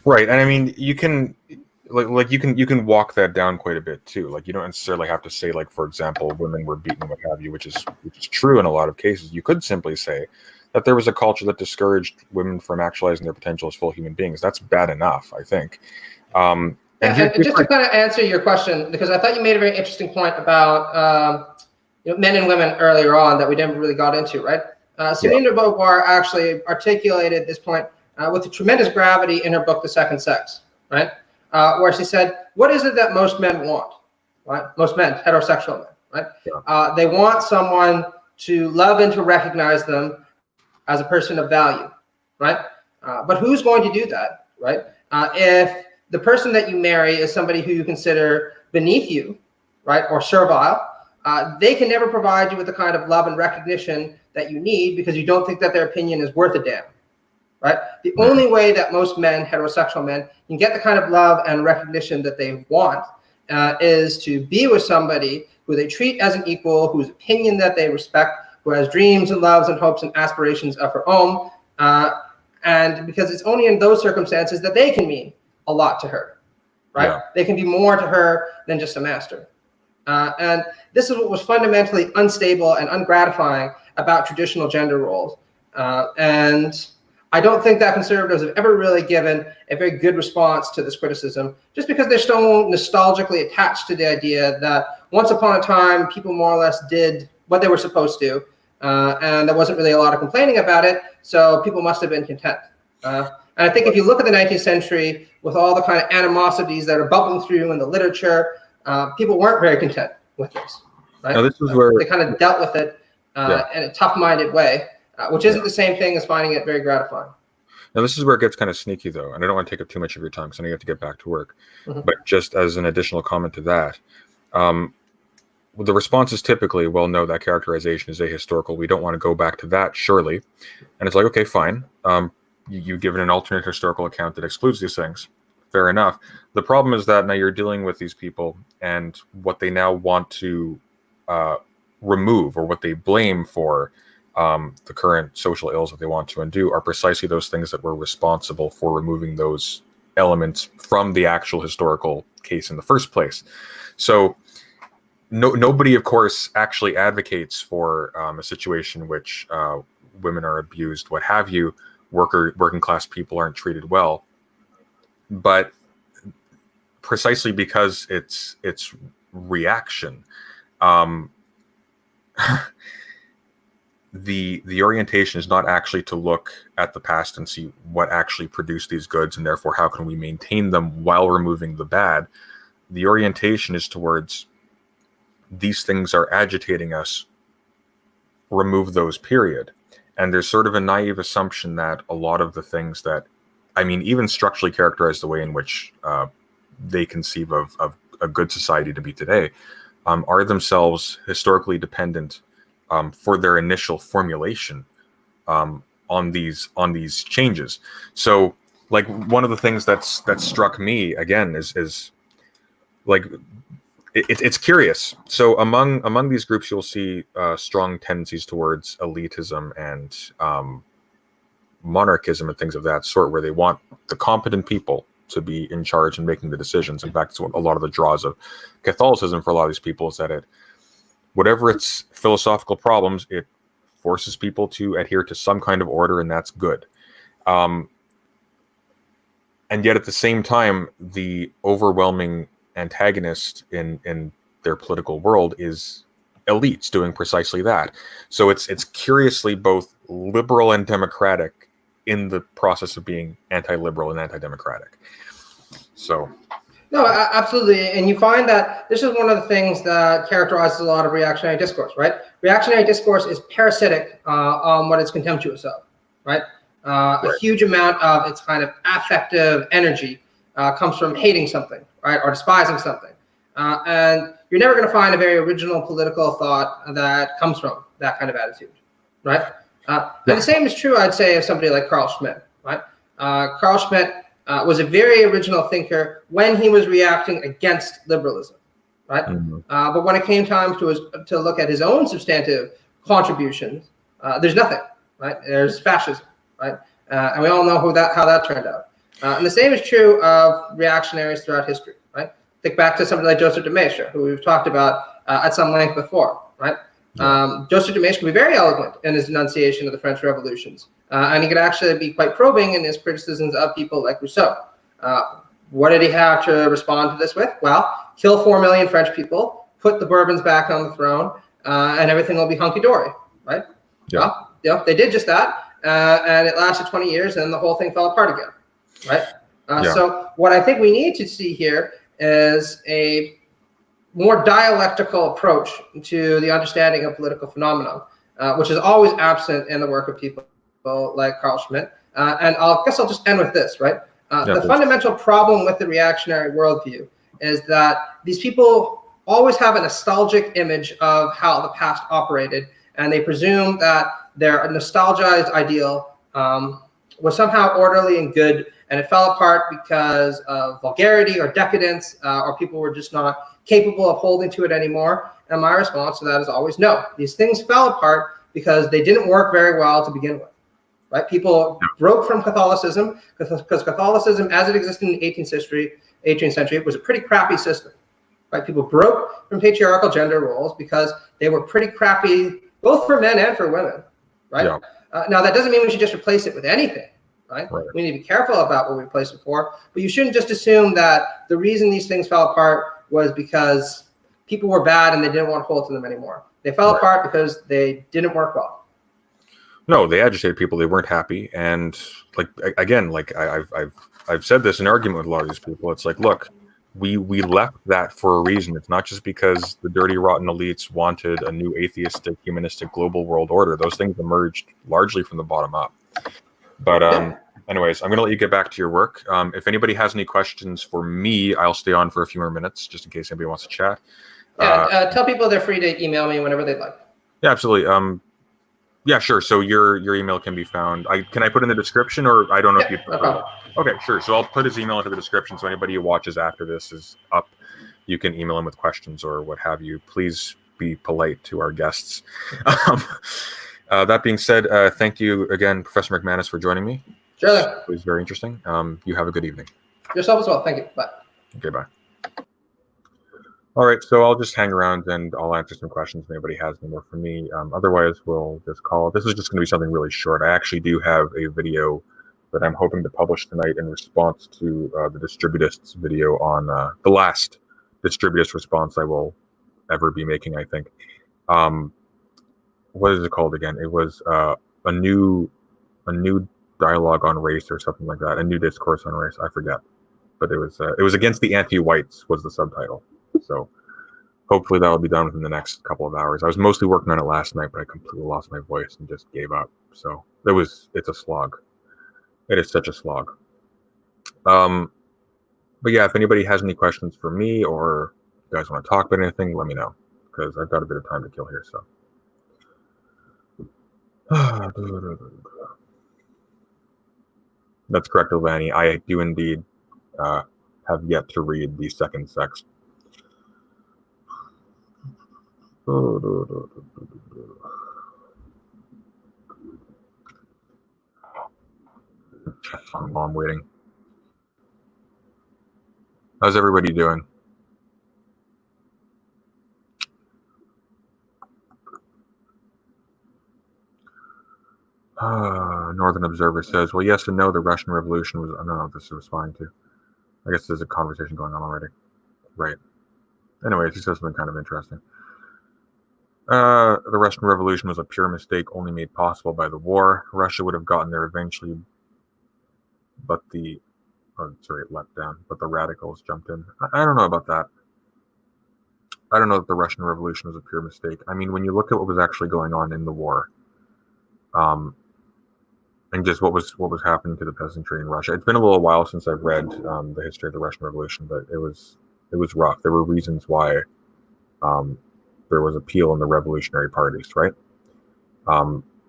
Right, and I mean, you can you can walk that down quite a bit too. Like, you don't necessarily have to say, like, for example, women were beaten, what have you, which is true in a lot of cases. You could simply say that there was a culture that discouraged women from actualizing their potential as full human beings. That's bad enough, I think. And just to kind of answer your question, because I thought you made a very interesting point about men and women earlier on that we never really got into, right? Simone de Beauvoir actually articulated this point with tremendous gravity in her book, The Second Sex, right? Where she said, what is it that most men want, right? Most men, heterosexual men, right? They want someone to love and to recognize them as a person of value, right? But who's going to do that, right? If the person that you marry is somebody who you consider beneath you, right, or servile, they can never provide you with the kind of love and recognition that you need because you don't think that their opinion is worth a damn, right? The only way that most men, heterosexual men, can get the kind of love and recognition that they want is to be with somebody who they treat as an equal, whose opinion that they respect, who has dreams and loves and hopes and aspirations of her own, and because it's only in those circumstances that they can mean a lot to her, right? They can be more to her than just a master. And this is what was fundamentally unstable and ungratifying about traditional gender roles. And I don't think that conservatives have ever really given a very good response to this criticism, just because they're still nostalgically attached to the idea that once upon a time, people more or less did what they were supposed to, and there wasn't really a lot of complaining about it, so people must have been content. And I think if you look at the 19th century, with all the kind of animosities that are bubbling through in the literature, people weren't very content with this, right? Now, this is where they kind of dealt with it in a tough-minded way, which isn't the same thing as finding it very gratifying. Now, this is where it gets kind of sneaky, though, and I don't want to take up too much of your time because I know you have to get back to work. But just as an additional comment to that, the response is typically, well, no, that characterization is ahistorical. We don't want to go back to that, surely. And it's like, okay, fine. You've given an alternate historical account that excludes these things. Fair enough. The problem is that now you're dealing with these people, and what they now want to remove, or what they blame for the current social ills that they want to undo, are precisely those things that were responsible for removing those elements from the actual historical case in the first place. So nobody, of course, actually advocates for a situation in which women are abused, what have you. Working class people aren't treated well, but precisely because it's reaction, the orientation is not actually to look at the past and see what actually produced these goods, and therefore how can we maintain them while removing the bad. The orientation is towards these things are agitating us, remove those, period. And there's sort of a naive assumption that a lot of the things that, I mean, even structurally characterize the way in which they conceive of a good society to be today, are themselves historically dependent for their initial formulation on these changes. So, like, one of the things that struck me again is like, it's curious. So among these groups, you'll see strong tendencies towards elitism and monarchism and things of that sort, where they want the competent people to be in charge and making the decisions. In fact, it's what a lot of the draws of Catholicism for a lot of these people is that whatever its philosophical problems, it forces people to adhere to some kind of order, and that's good. And yet at the same time, the overwhelming antagonist in their political world is elites doing precisely that. So it's curiously both liberal and democratic in the process of being anti-liberal and anti-democratic. So no, absolutely. And you find that this is one of the things that characterizes a lot of reactionary discourse, right? Reactionary discourse is parasitic on what it's contemptuous of, right? A huge amount of its kind of affective energy comes from hating something, right, or despising something. And you're never going to find a very original political thought that comes from that kind of attitude, right? And the same is true, I'd say, of somebody like Carl Schmitt, right? Carl Schmitt was a very original thinker when he was reacting against liberalism, right? But when it came time to look at his own substantive contributions, there's nothing, right? There's fascism, right? And we all know how that turned out. And the same is true of reactionaries throughout history, right? Think back to somebody like Joseph de Maistre, who we've talked about at some length before, right? Joseph de Maistre can be very eloquent in his enunciation of the French revolutions, and he could actually be quite probing in his criticisms of people like Rousseau. What did he have to respond to this with? Well, kill 4 million French people, put the Bourbons back on the throne, and everything will be hunky-dory, right? Yeah. Well, they did just that, and it lasted 20 years, and the whole thing fell apart again, right? So what I think we need to see here is a more dialectical approach to the understanding of political phenomenon, which is always absent in the work of people like Carl Schmitt. And I guess I'll just end with this, right? The fundamental problem with the reactionary worldview is that these people always have a nostalgic image of how the past operated, and they presume that their nostalgized ideal was somehow orderly and good, and it fell apart because of vulgarity or decadence, or people were just not capable of holding to it anymore. And my response to that is always no. These things fell apart because they didn't work very well to begin with. Right? People broke from Catholicism because Catholicism, as it existed in the 18th century, was a pretty crappy system. Right? People broke from patriarchal gender roles because they were pretty crappy, both for men and for women. Right? Yeah. Now that doesn't mean we should just replace it with anything. Right? We need to be careful about what we replace it for. But you shouldn't just assume that the reason these things fell apart was because people were bad and they didn't want to hold to them anymore. They fell apart because they didn't work well. No, they agitated people. They weren't happy, and I've said this in argument with a lot of these people. It's like, look, we left that for a reason. It's not just because the dirty, rotten elites wanted a new atheistic, humanistic, global world order. Those things emerged largely from the bottom up. But anyways, I'm going to let you get back to your work. If anybody has any questions for me, I'll stay on for a few more minutes just in case anybody wants to chat. Tell people they're free to email me whenever they'd like. Yeah, absolutely. Yeah, sure. So your email can be found. Can I put in the description, or I don't know if you. No problem. Okay, sure. So I'll put his email into the description. So anybody who watches after this is up, you can email him with questions or what have you. Please be polite to our guests. That being said, thank you again, Professor McManus, for joining me. Sure. It was very interesting. You have a good evening. Yourself as well. Thank you. Bye. Okay, bye. All right, so I'll just hang around and I'll answer some questions if anybody has any more for me. Otherwise, we'll just call it. This is just going to be something really short. I actually do have a video that I'm hoping to publish tonight in response to the Distributists video on the last Distributist response I will ever be making, I think. What is it called again? It was a new dialogue on race or something like that, a new discourse on race. I forget, but it was against the anti-whites was the subtitle. So hopefully that will be done within the next couple of hours. I was mostly working on it last night, but I completely lost my voice and just gave up. So it's a slog. It is such a slog. But yeah, if anybody has any questions for me or you guys want to talk about anything, let me know because I've got a bit of time to kill here. So. That's correct, Ilvani. I do indeed have yet to read the second sex. I'm waiting. How's everybody doing? Northern Observer says, well, yes and no, the Russian Revolution was... I don't know if this is responding to. I guess there's a conversation going on already. Right. Anyways, he says something kind of interesting. The Russian Revolution was a pure mistake only made possible by the war. Russia would have gotten there eventually, but it leapt down, but the radicals jumped in. I don't know about that. I don't know that the Russian Revolution was a pure mistake. I mean, when you look at what was actually going on in the war, and just what was happening to the peasantry in Russia. It's been a little while since I've read the history of the Russian Revolution, but it was rough. There were reasons why there was appeal in the revolutionary parties, right?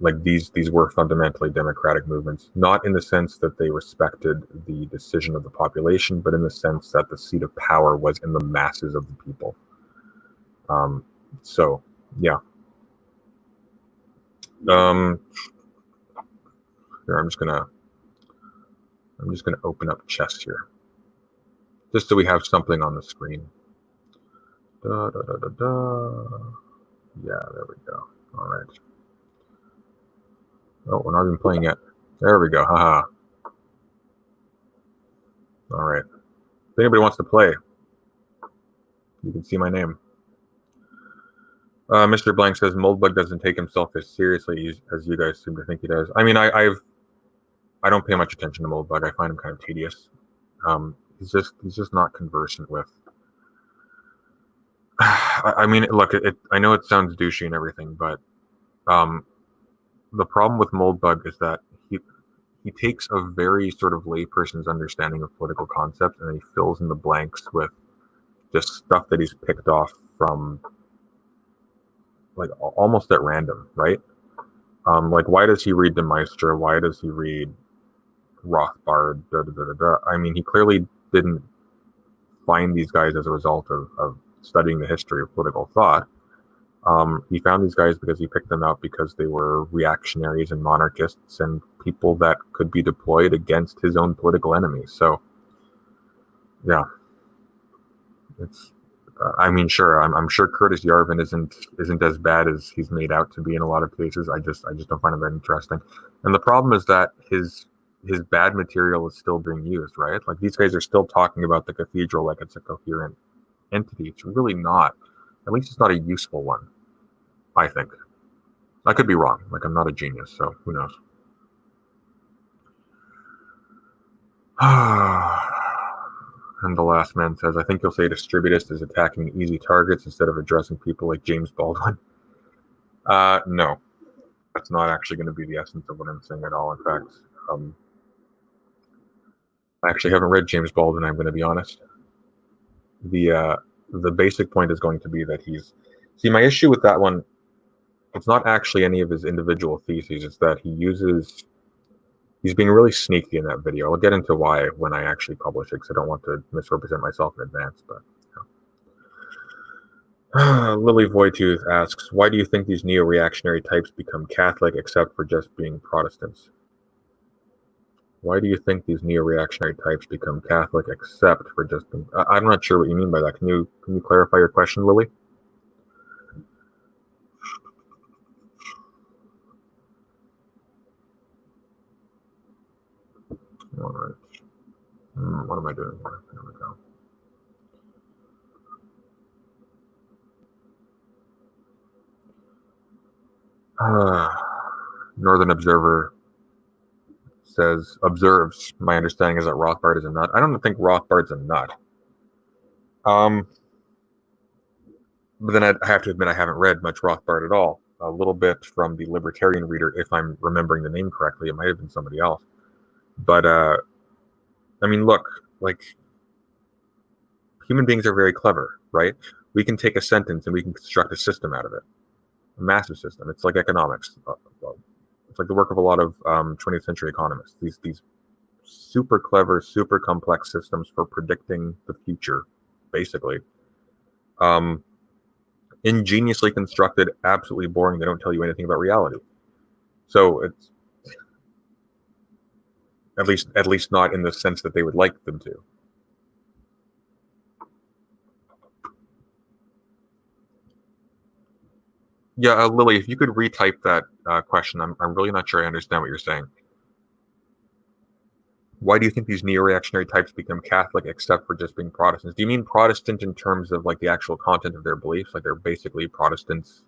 Like these were fundamentally democratic movements, not in the sense that they respected the decision of the population, but in the sense that the seat of power was in the masses of the people. So yeah. Here, I'm just gonna open up chess here, just so we have something on the screen. Da, da, da, da, da. Yeah, there we go. All right. Oh, we're not even playing yet. There we go. Haha. All right. If anybody wants to play, you can see my name. Mr. Blank says Moldbug doesn't take himself as seriously as you guys seem to think he does. I mean, I don't pay much attention to Moldbug. I find him kind of tedious. He's just not conversant with. I mean, look, I know it sounds douchey and everything, but the problem with Moldbug is that he takes a very sort of layperson's understanding of political concepts and he fills in the blanks with just stuff that he's picked off from, like, almost at random, right? Like, why does he read De Maistre? Why does he read Rothbard? Da, da, da, da, da. I mean, he clearly didn't find these guys as a result of studying the history of political thought. He found these guys because he picked them out because they were reactionaries and monarchists and people that could be deployed against his own political enemies. So, yeah, it's. I mean, sure, I'm sure Curtis Yarvin isn't as bad as he's made out to be in a lot of cases. I just don't find him that interesting. And the problem is that his bad material is still being used, right? Like, these guys are still talking about the cathedral like it's a coherent entity. It's really not. At least it's not a useful one, I think. I could be wrong. Like, I'm not a genius, so who knows? And the last man says, I think you'll say distributist is attacking easy targets instead of addressing people like James Baldwin. No. That's not actually going to be the essence of what I'm saying at all. In fact, I actually haven't read James Baldwin, I'm going to be honest. The basic point is going to be that see, my issue with that one, it's not actually any of his individual theses, it's that he's being really sneaky in that video. I'll get into why when I actually publish it, because I don't want to misrepresent myself in advance, but Lily Voitooth asks, why do you think these neo-reactionary types become Catholic except for just being Protestants? Why do you think these neo-reactionary types become Catholic except for just being... I'm not sure what you mean by that. Can you clarify your question, Lily? All right. What am I doing here? There we go. Northern Observer observes, my understanding is that Rothbard is a nut. I don't think Rothbard's a nut. But then I have to admit I haven't read much Rothbard at all. A little bit from the Libertarian Reader, if I'm remembering the name correctly. It might have been somebody else. But, I mean, look, like, human beings are very clever, right? We can take a sentence and we can construct a system out of it. A massive system. It's like economics. It's like the work of a lot of 20th century economists. These super clever, super complex systems for predicting the future, basically. Ingeniously constructed, absolutely boring. They don't tell you anything about reality. So it's at least not in the sense that they would like them to. Yeah, Lily, if you could retype that question, I'm really not sure I understand what you're saying. Why do you think these neo-reactionary types become Catholic except for just being Protestants? Do you mean Protestant in terms of, like, the actual content of their beliefs? Like, they're basically Protestants?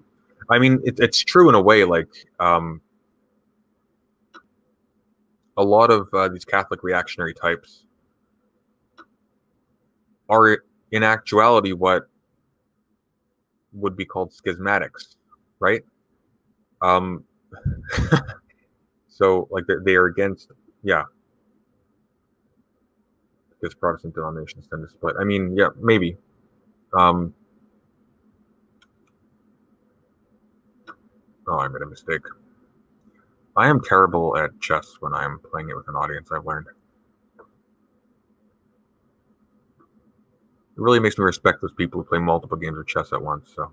I mean, it's true in a way. Like, a lot of these Catholic reactionary types are, in actuality, what would be called schismatics, right? So, like, they are against, yeah, because Protestant denominations tend to split. I mean, yeah, maybe. Oh, I made a mistake. I am terrible at chess when I am playing it with an audience, I've learned. really makes me respect those people who play multiple games of chess at once. So.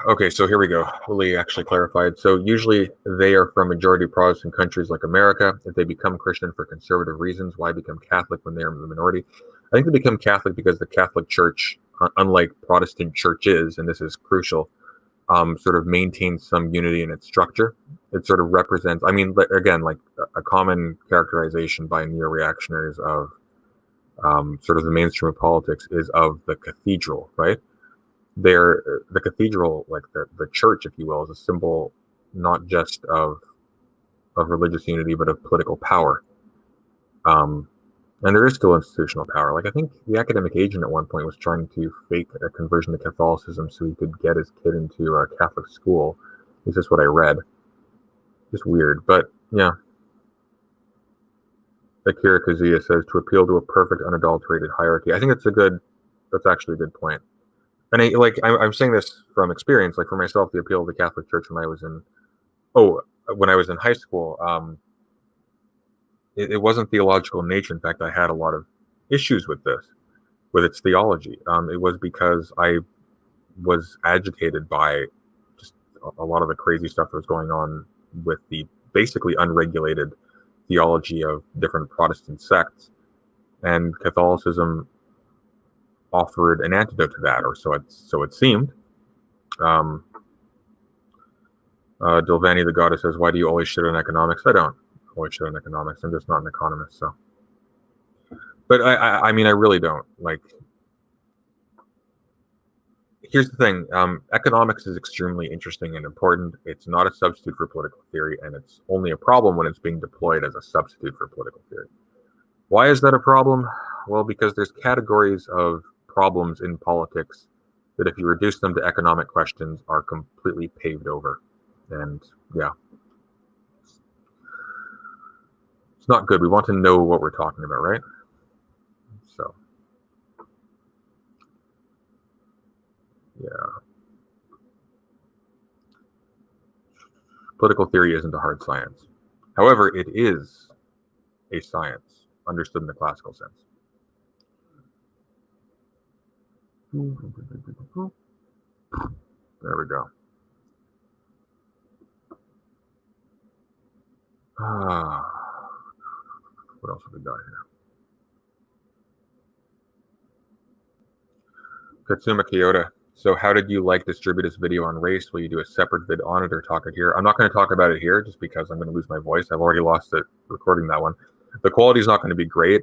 Okay, so here we go. Willie actually clarified. So usually they are from majority Protestant countries like America. If they become Christian for conservative reasons, why become Catholic when they are in the minority? I think they become Catholic because the Catholic Church, unlike Protestant churches, and this is crucial, sort of maintains some unity in its structure. It sort of represents, I mean, again, like a common characterization by neo-reactionaries of sort of the mainstream of politics is of the cathedral, right? The cathedral, like the church, if you will, is a symbol not just of religious unity, but of political power. And there is still institutional power. Like I think the academic agent at one point was trying to fake a conversion to Catholicism so he could get his kid into a Catholic school. This is what I read. Just weird, but yeah. Akira Kazuya says to appeal to a perfect, unadulterated hierarchy. I think that's actually a good point. And I'm saying this from experience, like for myself, the appeal of the Catholic Church when I was in high school, it wasn't theological in nature. In fact, I had a lot of issues with its theology. It was because I was agitated by just a lot of the crazy stuff that was going on with the basically unregulated theology of different Protestant sects, and Catholicism offered an antidote to that, or so it seemed. Dilvani the Goddess says, "Why do you always shit on economics?" I don't always shit on economics. I'm just not an economist, so. But I mean, I really don't. Like, here's the thing: economics is extremely interesting and important. It's not a substitute for political theory, and it's only a problem when it's being deployed as a substitute for political theory. Why is that a problem? Well, because there's categories of problems in politics that if you reduce them to economic questions are completely paved over. And yeah, it's not good. We want to know what we're talking about, right? So, yeah. Political theory isn't a hard science. However, it is a science understood in the classical sense. There we go. What else have we got here? Katsuma Kyoto. So how did you like Distributus video on race? Will you do a separate vid on it or talk it here? I'm not going to talk about it here just because I'm going to lose my voice. I've already lost it recording that one. The quality is not going to be great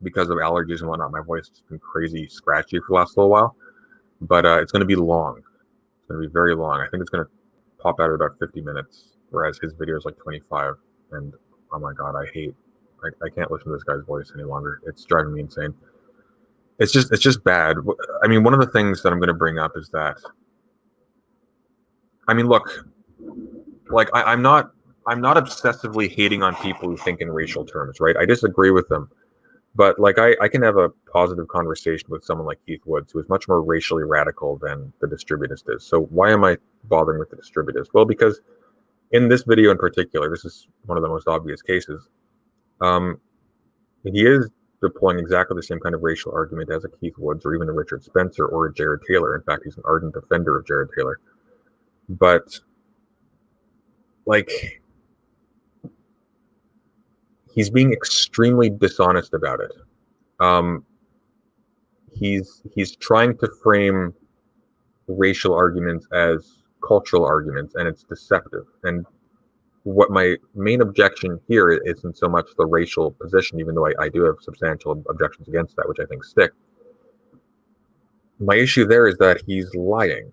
because of allergies and whatnot. My voice has been crazy scratchy for the last little while. But it's going to be long. It's going to be very long. I think it's going to pop out at about 50 minutes, whereas his video is like 25. And oh my God, I can't listen to this guy's voice any longer. It's driving me insane. It's just bad. I mean, one of the things that I'm going to bring up is that, I mean, look, like I'm not obsessively hating on people who think in racial terms, right? I disagree with them. But like I can have a positive conversation with someone like Keith Woods, who is much more racially radical than the Distributist is. So why am I bothering with the Distributist? Well, because in this video in particular, this is one of the most obvious cases. He is deploying exactly the same kind of racial argument as a Keith Woods or even a Richard Spencer or a Jared Taylor. In fact, he's an ardent defender of Jared Taylor. But like, he's being extremely dishonest about it. He's trying to frame racial arguments as cultural arguments, and it's deceptive. And what my main objection here isn't so much the racial position, even though I do have substantial objections against that, which I think stick. My issue there is that he's lying.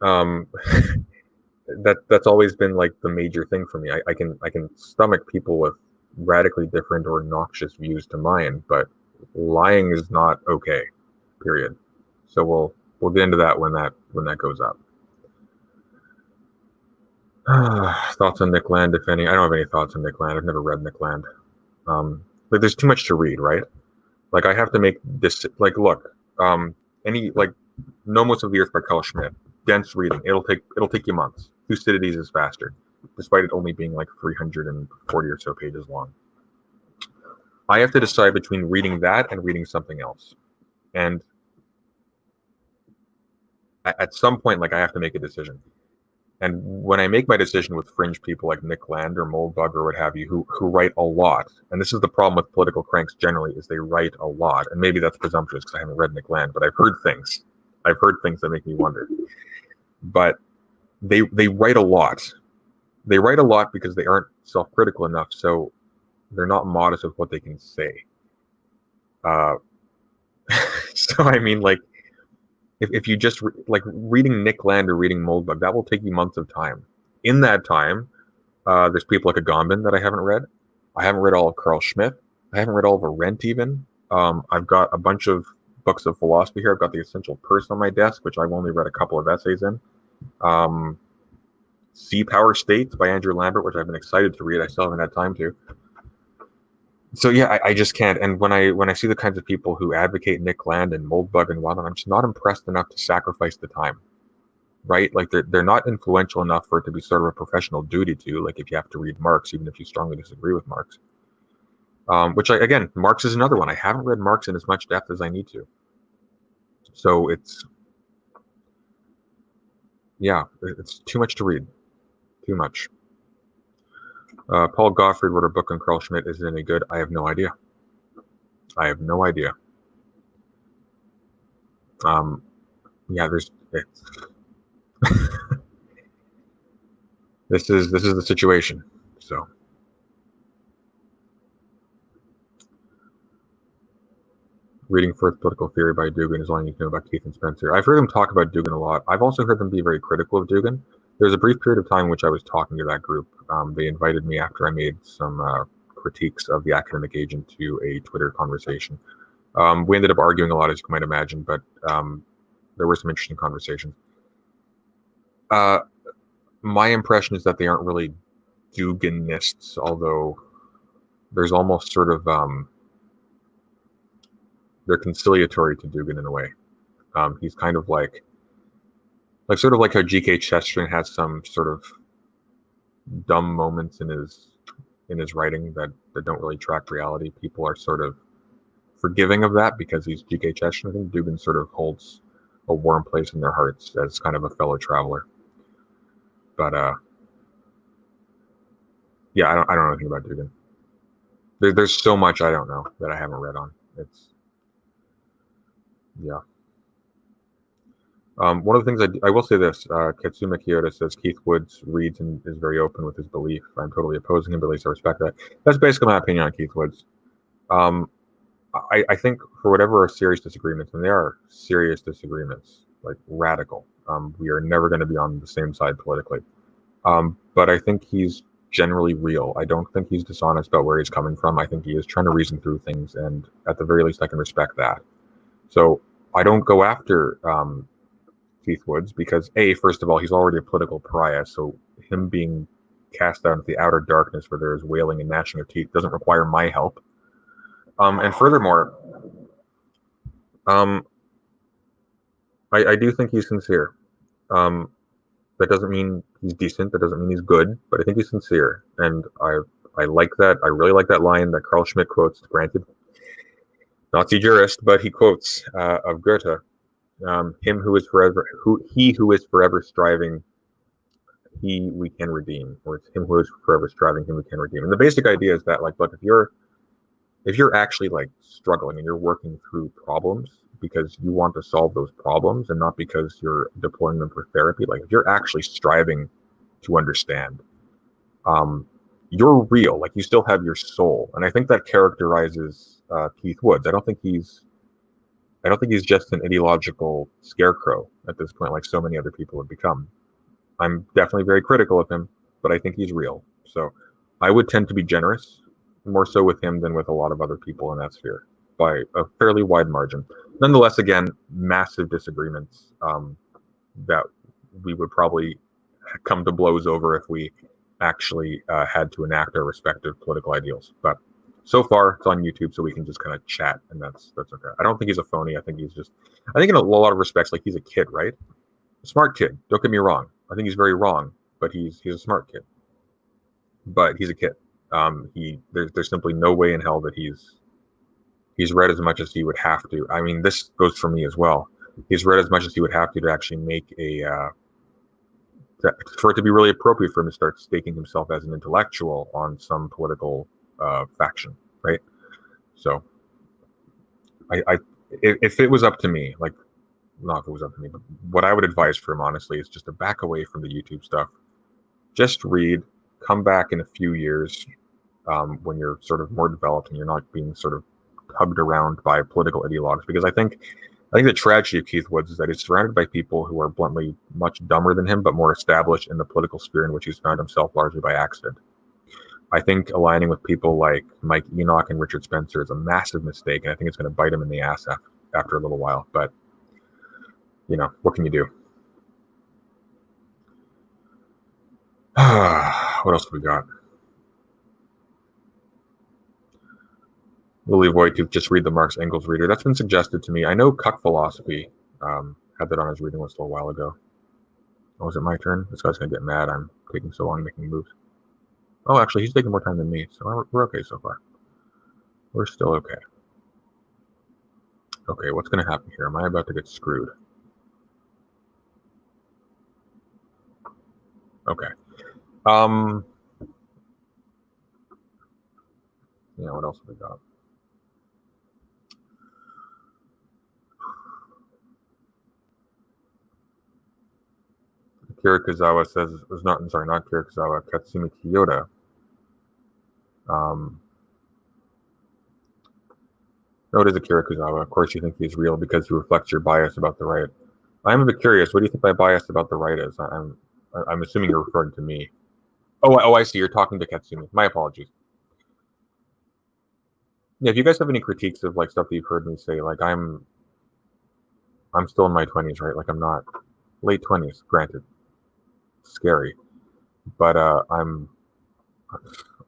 That's always been like the major thing for me. I can stomach people with radically different or noxious views to mine, but lying is not okay. Period. So we'll get into that when that goes up. Thoughts on Nick Land, if any? I don't have any thoughts on Nick Land. I've never read Nick Land. But there's too much to read, right? Like I have to make this. Like, look, Nomos of the Earth by Carl Schmitt. Dense reading. It'll take you months. Thucydides is faster, despite it only being like 340 or so pages long. I have to decide between reading that and reading something else. And at some point, like, I have to make a decision. And when I make my decision with fringe people like Nick Land or Moldbug or what have you, who write a lot, and this is the problem with political cranks generally, is they write a lot. And maybe that's presumptuous because I haven't read Nick Land, but I've heard things. I've heard things that make me wonder. But they write a lot. They write a lot because they aren't self-critical enough, so they're not modest with what they can say. So I mean, like, if you just like reading Nick Land or reading Moldbug, that will take you months of time. In that time, there's people like Agamben that I haven't read. I haven't read all of Carl Schmitt. I haven't read all of Arendt even. I've got a bunch of books of philosophy here. I've got The Essential Person on my desk, which I've only read a couple of essays in. Sea Power States by Andrew Lambert, which I've been excited to read. I still haven't had time to. So yeah, I just can't. And when I see the kinds of people who advocate Nick Land and Moldbug and whatnot, I'm just not impressed enough to sacrifice the time, right? Like they're not influential enough for it to be sort of a professional duty to. Like if you have to read Marx, even if you strongly disagree with Marx. Again, Marx is another one. I haven't read Marx in as much depth as I need to. So it's too much to read, too much. Paul Goffred wrote a book on Carl Schmitt. Is it any good? I have no idea. There's this is the situation. So reading First Political Theory by Dugin is all you need to know about Keith and Spencer. I've heard them talk about Dugin a lot. I've also heard them be very critical of Dugin. There's a brief period of time in which I was talking to that group. They invited me after I made some critiques of The Academic Agent to a Twitter conversation. We ended up arguing a lot, as you might imagine, but there were some interesting conversations. My impression is that they aren't really Duginists, although there's almost sort of they're conciliatory to Dugin in a way. He's kind of like sort of like how G.K. Chesterton has some sort of dumb moments in his writing that don't really track reality. People are sort of forgiving of that because he's G.K. Chesterton. I think Dugin sort of holds a warm place in their hearts as kind of a fellow traveler. But yeah, I don't know anything about Dugin. There's so much I don't know that I haven't read on. One of the things I will say this, Katsuma Kyoto says Keith Woods reads and is very open with his belief. I'm totally opposing him, but at least I respect that. That's basically my opinion on Keith Woods. I think for whatever are serious disagreements, and there are serious disagreements, like radical, we are never going to be on the same side politically. But I think he's generally real. I don't think he's dishonest about where he's coming from. I think he is trying to reason through things, and at the very least, I can respect that. So I don't go after Keith Woods because first of all, he's already a political pariah, so him being cast out into the outer darkness where there is wailing and gnashing of teeth doesn't require my help. And furthermore, I do think he's sincere. That doesn't mean he's decent. That doesn't mean he's good. But I think he's sincere, and I like that. I really like that line that Carl Schmitt quotes. Granted, Nazi jurist, but he quotes of Goethe. He who is forever striving, we can redeem, or it's him who is forever striving, him we can redeem. And the basic idea is that, like, look, if you're actually like struggling and you're working through problems because you want to solve those problems and not because you're deploying them for therapy, like if you're actually striving to understand, you're real. Like you still have your soul, and I think that characterizes Keith Woods. I don't think he's just an ideological scarecrow at this point, like so many other people have become. I'm definitely very critical of him, but I think he's real. So I would tend to be generous, more so with him than with a lot of other people in that sphere, by a fairly wide margin. Nonetheless, again, massive disagreements that we would probably come to blows over if we actually had to enact our respective political ideals. But so far, it's on YouTube, so we can just kind of chat, and that's okay. I don't think he's a phony. I think in a lot of respects, like he's a kid, right? A smart kid. Don't get me wrong. I think he's very wrong, but he's a smart kid. But he's a kid. There's simply no way in hell that he's He's read as much as he would have to. I mean, this goes for me as well. He's read as much as he would have to actually make for it to be really appropriate for him to start staking himself as an intellectual on some political faction, right? So, if it was up to me, like, not if it was up to me, but what I would advise for him, honestly, is just to back away from the YouTube stuff. Just read, come back in a few years when you're sort of more developed and you're not being sort of tugged around by political ideologues. Because I think the tragedy of Keith Woods is that he's surrounded by people who are bluntly much dumber than him, but more established in the political sphere in which he's found himself largely by accident. I think aligning with people like Mike Enoch and Richard Spencer is a massive mistake, and I think it's going to bite him in the ass after a little while. But, what can you do? What else have we got? Lily Voigt to just read the Marx Engels reader. That's been suggested to me. I know Cuck Philosophy had that on his reading list a little while ago. Oh, is it my turn? This guy's going to get mad. I'm taking so long making moves. Oh, actually, he's taking more time than me, so we're okay so far. We're still okay. Okay, what's going to happen here? Am I about to get screwed? Okay. What else have we got? Kira Kuzawa says, not Kira Kuzawa, Katsumi Kyoto. No, it is Akira Kuzawa. Of course you think he's real because he reflects your bias about the right. I'm a bit curious. What do you think my bias about the right is? I'm assuming you're referring to me. Oh, I see. You're talking to Katsumi. My apologies. Yeah, if you guys have any critiques of like stuff that you've heard me say, like I'm still in my 20s, right? Like I'm not late 20s, granted. Scary. But I'm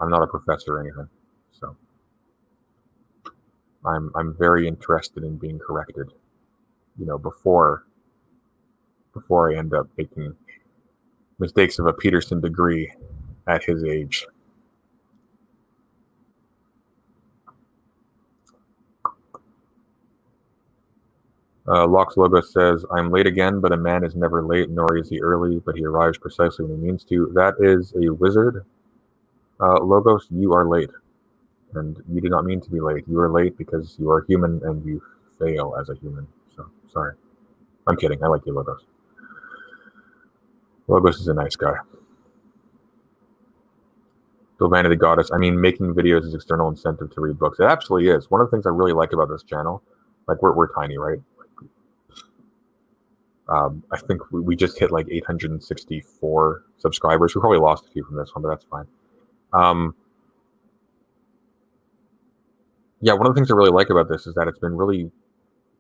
not a professor or anything. So I'm very interested in being corrected, before I end up making mistakes of a Peterson degree at his age. Locke's logo says, I'm late again, but a man is never late, nor is he early, but he arrives precisely when he means to. That is a wizard. Logos, you are late. And you did not mean to be late. You are late because you are human and you fail as a human. So, sorry. I'm kidding. I like you, Logos. Logos is a nice guy. The Vanity Goddess. I mean, making videos is external incentive to read books. It absolutely is. One of the things I really like about this channel, like we're tiny, right? I think we just hit like 864 subscribers. We probably lost a few from this one, but that's fine. Yeah, one of the things I really like about this is that it's been really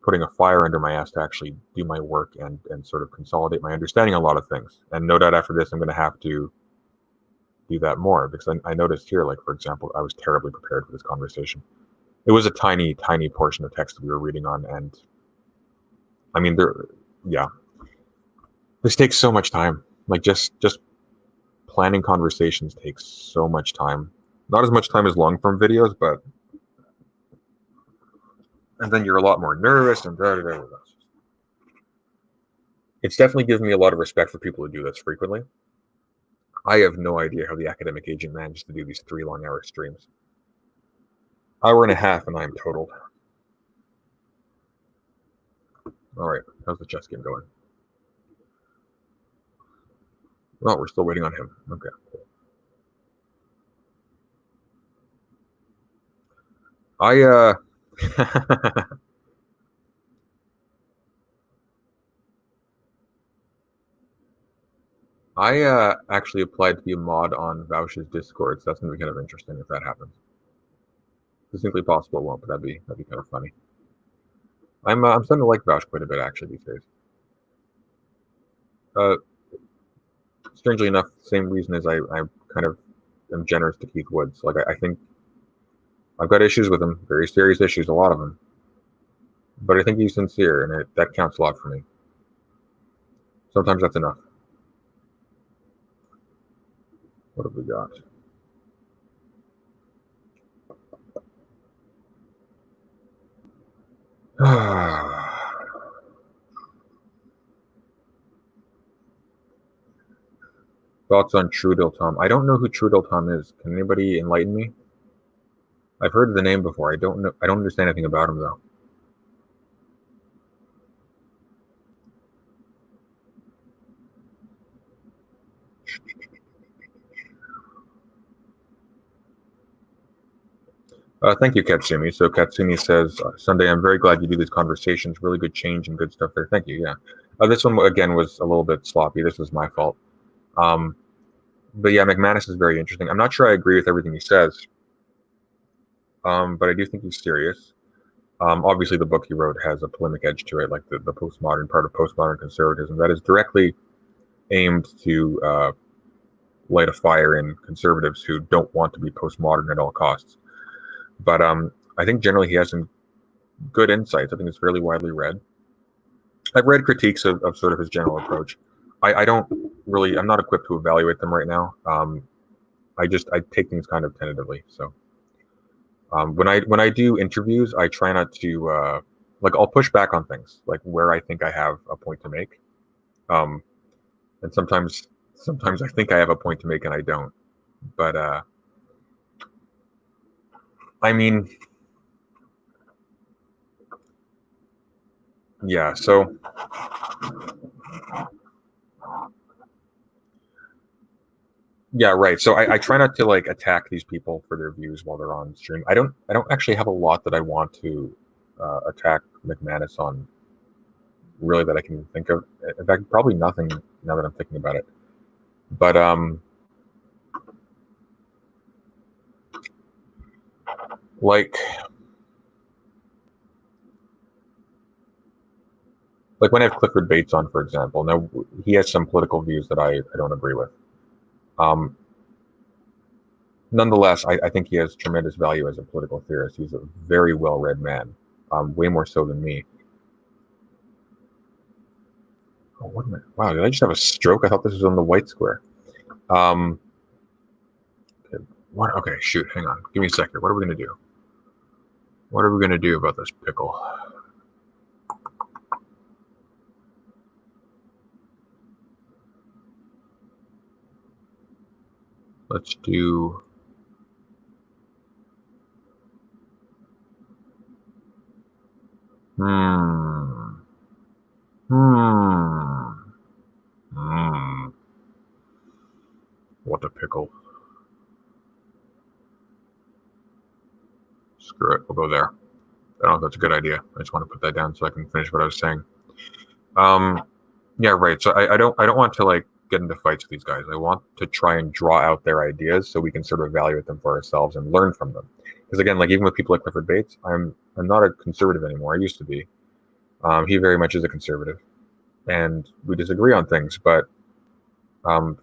putting a fire under my ass to actually do my work and sort of consolidate my understanding on a lot of things. And no doubt after this, I'm going to have to do that more because I noticed here, like, for example, I was terribly prepared for this conversation. It was a tiny, tiny portion of text that we were reading on. And I mean, this takes so much time. Like just planning conversations takes so much time. Not as much time as long form videos, but and then you're a lot more nervous and blah, blah, blah, blah. It's definitely given me a lot of respect for people who do this frequently. I have no idea how the academic agent manages to do these 3 long-hour streams. Hour and a half and I'm totaled. All right, how's the chess game going? Oh, we're still waiting on him. Okay. I actually applied to be a mod on Vaush's Discord, so that's gonna be kind of interesting if that happens. Distinctly possible it won't, but that'd be kind of funny. I'm starting to like Vaush quite a bit actually these days. Strangely enough, same reason as I kind of am generous to Keith Woods. Like I think I've got issues with him, very serious issues, a lot of them. But I think he's sincere, and that counts a lot for me. Sometimes that's enough. What have we got? Thoughts on Trudel Tom? I don't know who Trudel Tom is. Can anybody enlighten me? I've heard the name before. I don't know. I don't understand anything about him though. Thank you, Katsumi. So Katsumi says, Sunday, I'm very glad you do these conversations. Really good change and good stuff there. Thank you. Yeah. This one, again, was a little bit sloppy. This was my fault. But yeah, McManus is very interesting. I'm not sure I agree with everything he says, but I do think he's serious. Obviously, the book he wrote has a polemic edge to it, like the postmodern part of postmodern conservatism that is directly aimed to light a fire in conservatives who don't want to be postmodern at all costs. But I think generally he has some good insights. I think it's fairly widely read. I've read critiques of sort of his general approach. I don't really, I'm not equipped to evaluate them right now. I take things kind of tentatively. So when I do interviews, I try not to like I'll push back on things like where I think I have a point to make, and sometimes I think I have a point to make and I don't. But I mean, yeah. So yeah, right. So I try not to like attack these people for their views while they're on stream. I don't actually have a lot that I want to attack McManus on, really, that I can think of. In fact, probably nothing now that I'm thinking about it. But like when I have Clifford Bates on, for example. Now he has some political views that I don't agree with. Um, Nonetheless, I think he has tremendous value as a political theorist. He's a very well-read man, way more so than me. Oh, what am I? Wow, did I just have a stroke? I thought this was on the white square. Okay, what? Okay, shoot. Hang on. Give me a second. What are we gonna do? What are we gonna do about this pickle? Let's do. Hmm. Hmm. Hmm. What a pickle. Screw it. We'll go there. I don't know if that's a good idea. I just want to put that down so I can finish what I was saying. Yeah, right. So I don't want to like get into fights with these guys. I want to try and draw out their ideas so we can sort of evaluate them for ourselves and learn from them. Because again, like even with people like Clifford Bates, I'm not a conservative anymore. I used to be. He very much is a conservative, and we disagree on things. But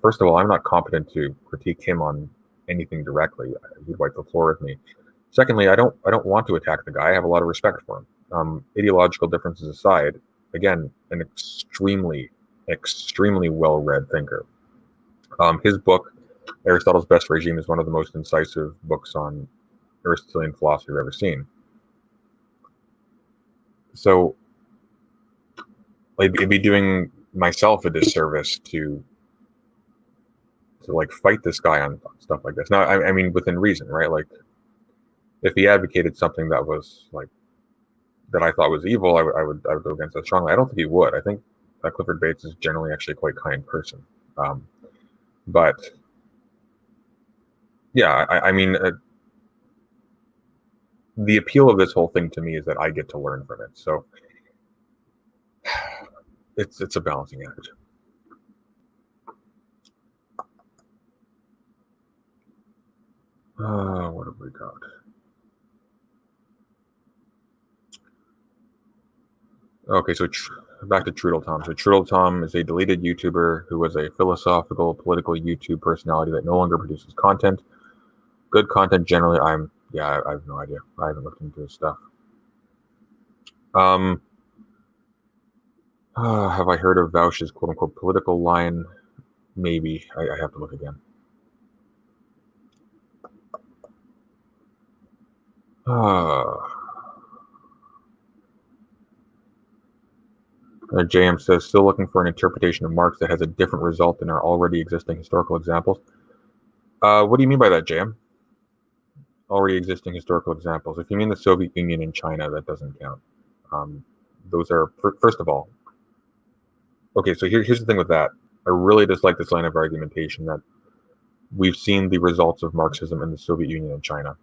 first of all, I'm not competent to critique him on anything directly. He'd wipe the floor with me. Secondly, I don't want to attack the guy. I have a lot of respect for him. Ideological differences aside, again, an extremely well-read thinker. His book, Aristotle's Best Regime, is one of the most incisive books on Aristotelian philosophy I've ever seen. So it'd be doing myself a disservice to like fight this guy on stuff like this. Now, I mean, within reason, right? Like, if he advocated something that was like that I thought was evil, I would go against that strongly. I don't think he would. I think Clifford Bates is generally actually a quite kind person. But yeah, I mean, the appeal of this whole thing to me is that I get to learn from it. So it's a balancing act. What have we got? Okay, so back to Trudel Tom. So Trudel Tom is a deleted YouTuber who was a philosophical, political YouTube personality that no longer produces content. Good content generally. I have no idea. I haven't looked into his stuff. Have I heard of Vauch's quote unquote political line? Maybe. I have to look again. JM says, still looking for an interpretation of Marx that has a different result than our already existing historical examples. What do you mean by that, JM? Already existing historical examples. If you mean the Soviet Union and China, that doesn't count. Those are, first of all, okay, so here's the thing with that. I really dislike this line of argumentation that we've seen the results of Marxism in the Soviet Union and China.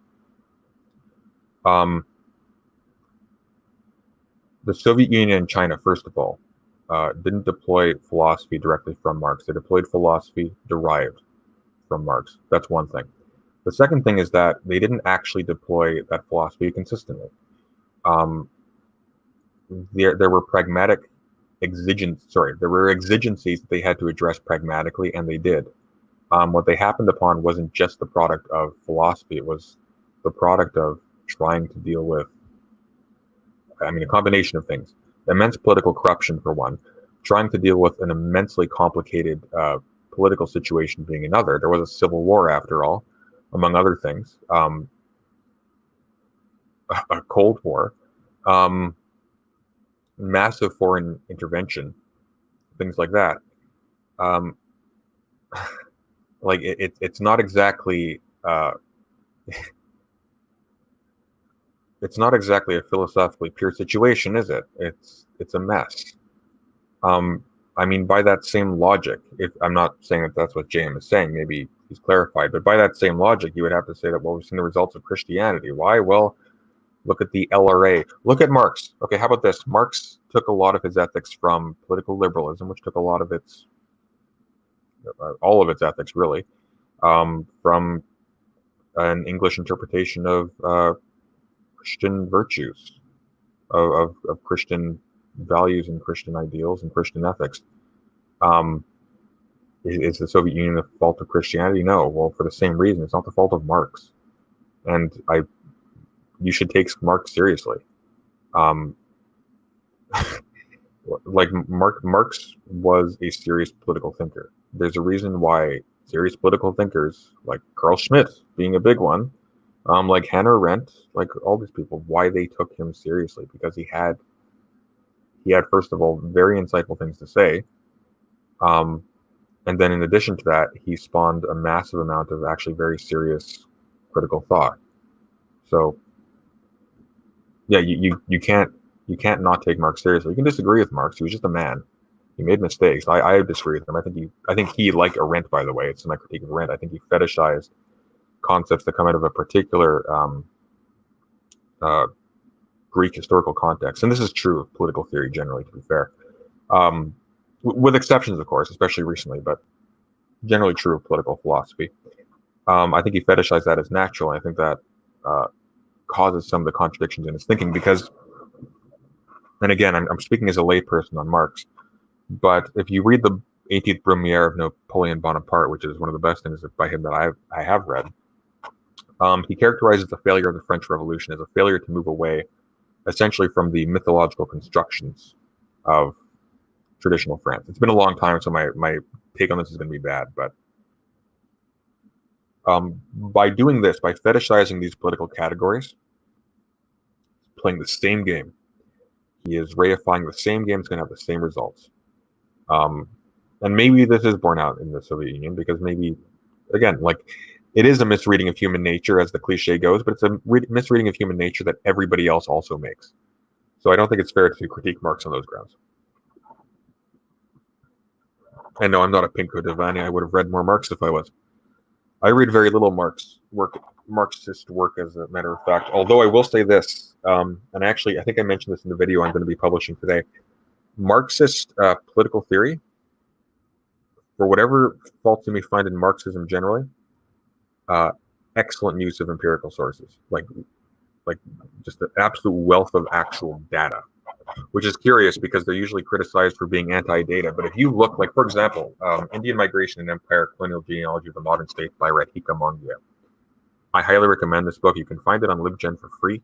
The Soviet Union and China, first of all, didn't deploy philosophy directly from Marx. They deployed philosophy derived from Marx. That's one thing. The second thing is that they didn't actually deploy that philosophy consistently. There were pragmatic there were exigencies that they had to address pragmatically, and they did. What they happened upon wasn't just the product of philosophy, it was the product of trying to deal with, a combination of things. Immense political corruption, for one, trying to deal with an immensely complicated political situation being another. There was a civil war, after all, among other things, a Cold War, massive foreign intervention, things like that. It's not exactly it's not exactly a philosophically pure situation, is it? It's a mess. By that same logic, if I'm not saying that that's what JM is saying, maybe he's clarified, but by that same logic, you would have to say that, well, we've seen the results of Christianity. Why? Well, look at the LRA. Look at Marx. Okay, how about this? Marx took a lot of his ethics from political liberalism, which took a lot of its, all of its ethics, really, from an English interpretation of Christian virtues, of Christian values and Christian ideals and Christian ethics. Is the Soviet Union the fault of Christianity? No. Well, for the same reason, it's not the fault of Marx. And you should take Marx seriously. Marx was a serious political thinker. There's a reason why serious political thinkers, like Carl Schmitt being a big one, like Hannah Arendt, like all these people, why they took him seriously, because he had first of all very insightful things to say, and then in addition to that, he spawned a massive amount of actually very serious critical thought. So yeah, you can't not take Marx seriously. You can disagree with Marx. He was just a man. He made mistakes. I disagree with him. I think he, like Arendt, by the way, it's my critique of Arendt, I think he fetishized concepts that come out of a particular Greek historical context. And this is true of political theory generally, to be fair. With exceptions, of course, especially recently, but generally true of political philosophy. I think he fetishized that as natural, and I think that causes some of the contradictions in his thinking, because, and again, I'm speaking as a layperson on Marx, but if you read the 18th Brumaire of Napoleon Bonaparte, which is one of the best things by him that I have read, he characterizes the failure of the French Revolution as a failure to move away essentially from the mythological constructions of traditional France. It's been a long time, so my take on this is going to be bad, but by doing this, by fetishizing these political categories, playing the same game, he is reifying the same game. It's going to have the same results. And maybe this is borne out in the Soviet Union, because maybe, again, like, it is a misreading of human nature, as the cliche goes, but it's a misreading of human nature that everybody else also makes. So I don't think it's fair to critique Marx on those grounds. And no, I'm not a Pinko Devani. I would have read more Marx if I was. I read very little Marxist work, as a matter of fact. Although I will say this, and actually, I think I mentioned this in the video I'm going to be publishing today. Marxist political theory, for whatever faults you may find in Marxism generally, excellent use of empirical sources, like just an absolute wealth of actual data, which is curious because they're usually criticized for being anti-data. But if you look, like, for example, Indian Migration and Empire, Colonial Genealogy of the Modern State by Radhika Mongia. I highly recommend this book. You can find it on LibGen for free.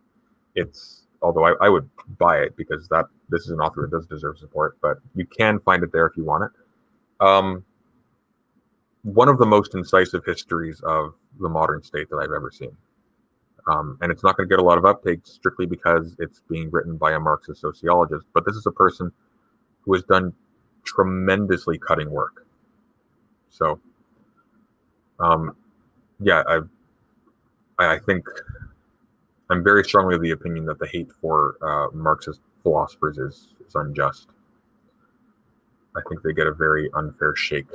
Although I would buy it, because this is an author that does deserve support, but you can find it there if you want it. One of the most incisive histories of the modern state that I've ever seen. And it's not going to get a lot of uptake strictly because it's being written by a Marxist sociologist, but this is a person who has done tremendously cutting work. So, yeah, I think I'm very strongly of the opinion that the hate for Marxist philosophers is unjust. I think they get a very unfair shake.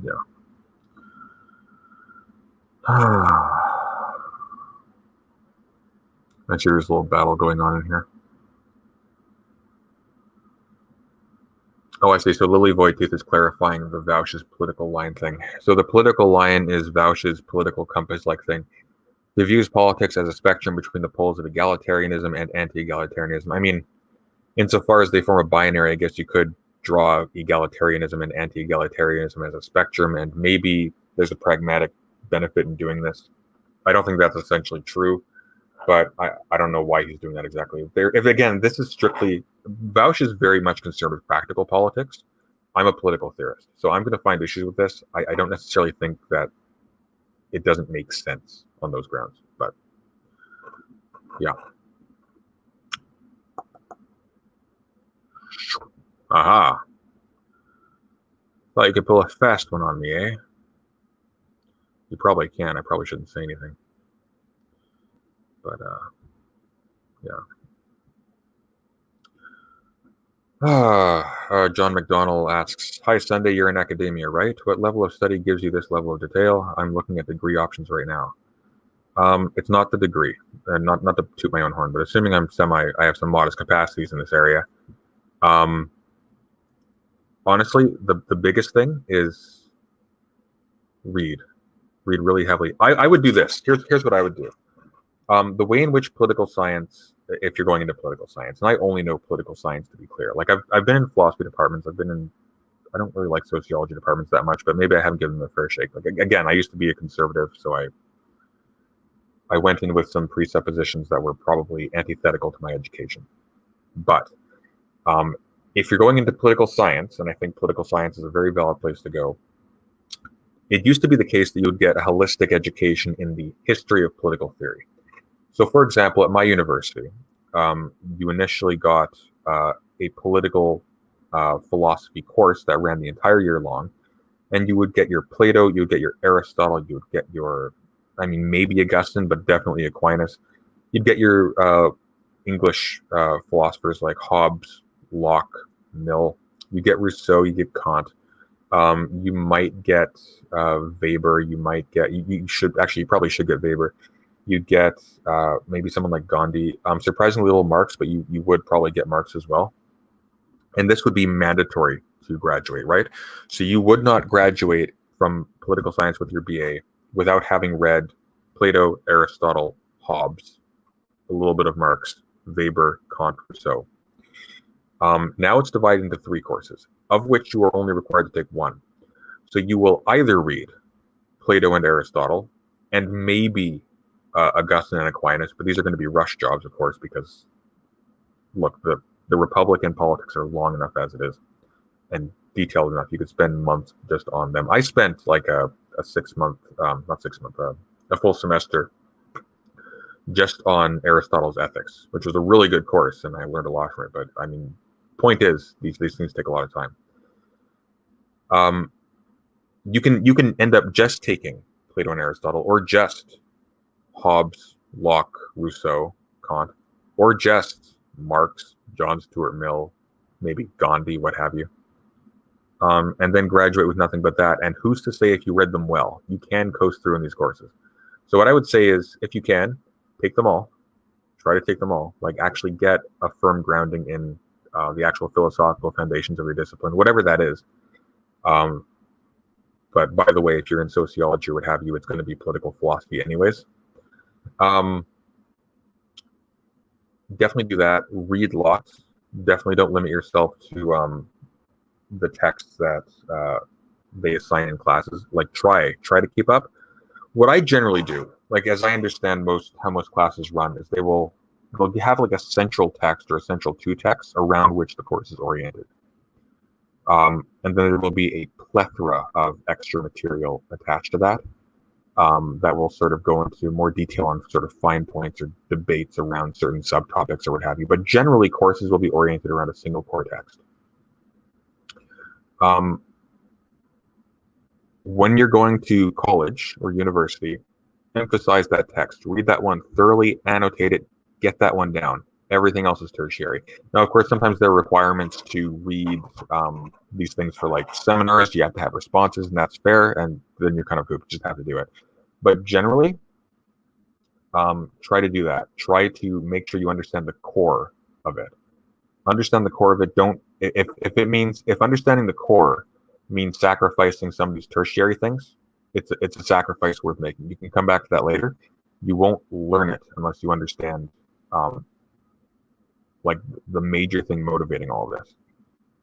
Yeah. That's there's a little battle going on in here. Oh, I see. So Lily Voitis is clarifying the Vauch's political line thing. So the political line is Vauch's political compass-like thing. He views politics as a spectrum between the poles of egalitarianism and anti-egalitarianism. I mean, insofar as they form a binary, I guess you could draw egalitarianism and anti-egalitarianism as a spectrum, and maybe there's a pragmatic benefit in doing this. I don't think that's essentially true, but I don't know why he's doing that exactly. If again, this is strictly, Vauch is very much concerned with practical politics. I'm a political theorist, so I'm going to find issues with this. I don't necessarily think that it doesn't make sense on those grounds, but yeah. Aha. Thought you could pull a fast one on me, eh? You probably can. I probably shouldn't say anything. But, yeah. John McDonnell asks, hi, Sunday, you're in academia, right? What level of study gives you this level of detail? I'm looking at degree options right now. It's not the degree, and not to toot my own horn, but assuming I have some modest capacities in this area. Honestly, the biggest thing is read really heavily. I would do this. Here's what I would do. The way in which political science, if you're going into political science, and I only know political science to be clear. Like I've been in philosophy departments. I don't really like sociology departments that much, but maybe I haven't given them a fair shake. Like again, I used to be a conservative, so I went in with some presuppositions that were probably antithetical to my education. But if you're going into political science, and I think political science is a very valid place to go, it used to be the case that you would get a holistic education in the history of political theory. So, for example, at my university, you initially got a political philosophy course that ran the entire year long, and you would get your Plato, you would get your Aristotle, you would get your, I mean, maybe Augustine, but definitely Aquinas. You'd get your English philosophers like Hobbes, Locke, Mill. You get Rousseau, you get Kant. You might get Weber. You might get. You probably should get Weber. You'd get maybe someone like Gandhi. Surprisingly little Marx, but you would probably get Marx as well. And this would be mandatory to graduate, right? So you would not graduate from political science with your BA without having read Plato, Aristotle, Hobbes, a little bit of Marx, Weber, Kant, Rousseau. Now it's divided into 3 courses, of which you are only required to take 1. So you will either read Plato and Aristotle, and maybe Augustine and Aquinas, but these are going to be rush jobs, of course, because, look, the Republican politics are long enough as it is, and detailed enough. You could spend months just on them. I spent like a 6-month, a full semester just on Aristotle's Ethics, which was a really good course, and I learned a lot from it. But I mean, point is, these things take a lot of time. You can end up just taking Plato and Aristotle, or just Hobbes, Locke, Rousseau, Kant, or just Marx, John Stuart Mill, maybe Gandhi, what have you, and then graduate with nothing but that. And who's to say if you read them well? You can coast through in these courses. So what I would say is, if you can, take them all. Try to take them all. Like, actually get a firm grounding in the actual philosophical foundations of your discipline, whatever that is. But by the way, if you're in sociology or what have you, it's going to be political philosophy anyways. Definitely do that. Read lots. Definitely don't limit yourself to the texts that they assign in classes. Like, try to keep up. What I generally do, like, as I understand how most classes run, is they'll have like a central text or a central 2 texts around which the course is oriented. And then there will be a plethora of extra material attached to that. that will sort of go into more detail on sort of fine points or debates around certain subtopics or what have you. But generally, courses will be oriented around a single core text. When you're going to college or university, emphasize that text. Read that one thoroughly, annotate it, get that one down. Everything else is tertiary. Now, of course, sometimes there are requirements to read these things for like seminars. You have to have responses, and that's fair. And then you're kind of just have to do it. But generally, try to do that. Try to make sure you understand the core of it. Understand the core of it. Don't if understanding the core means sacrificing some of these tertiary things, it's a sacrifice worth making. You can come back to that later. You won't learn it unless you understand like the major thing motivating all of this.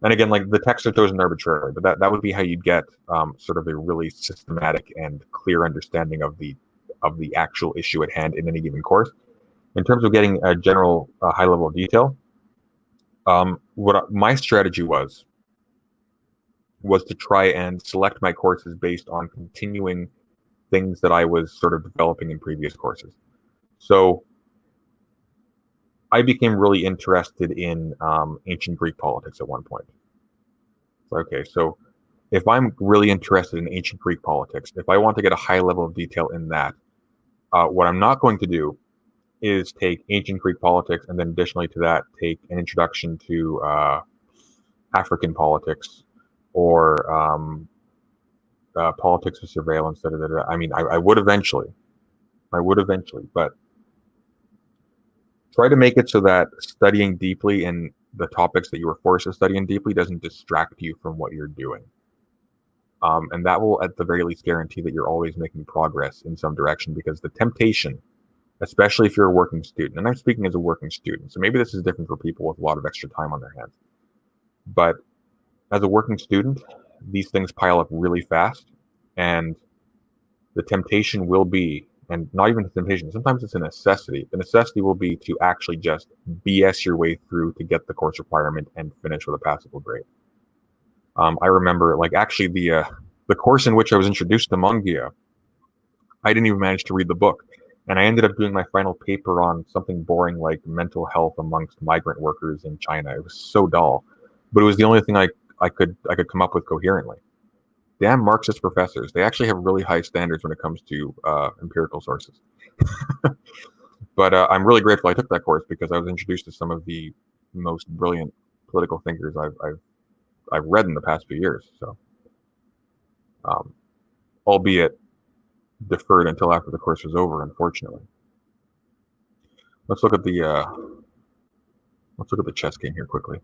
And again, like the texts are chosen arbitrarily, but that would be how you'd get sort of a really systematic and clear understanding of the actual issue at hand in any given course. In terms of getting a general high level of detail, what my strategy was to try and select my courses based on continuing things that I was sort of developing in previous courses. So I became really interested in ancient Greek politics at one point. Okay, so if I'm really interested in ancient Greek politics, if I want to get a high level of detail in that, what I'm not going to do is take ancient Greek politics and then additionally to that take an introduction to African politics or politics of surveillance. I mean, I would eventually, but try to make it so that studying deeply in the topics that you were forced to study in deeply doesn't distract you from what you're doing. And that will, at the very least, guarantee that you're always making progress in some direction, because the temptation, especially if you're a working student, and I'm speaking as a working student, so maybe this is different for people with a lot of extra time on their hands, but as a working student, these things pile up really fast, and the temptation will be, and not even the temptation, sometimes it's a necessity. The necessity will be to actually just BS your way through to get the course requirement and finish with a passable grade. I remember, like, actually the course in which I was introduced to Mongia, I didn't even manage to read the book. And I ended up doing my final paper on something boring like mental health amongst migrant workers in China. It was so dull, but it was the only thing I could come up with coherently. Damn Marxist professors. They actually have really high standards when it comes to empirical sources. But I'm really grateful I took that course, because I was introduced to some of the most brilliant political thinkers I've read in the past few years. So, albeit deferred until after the course was over, unfortunately. Let's look at the chess game here quickly.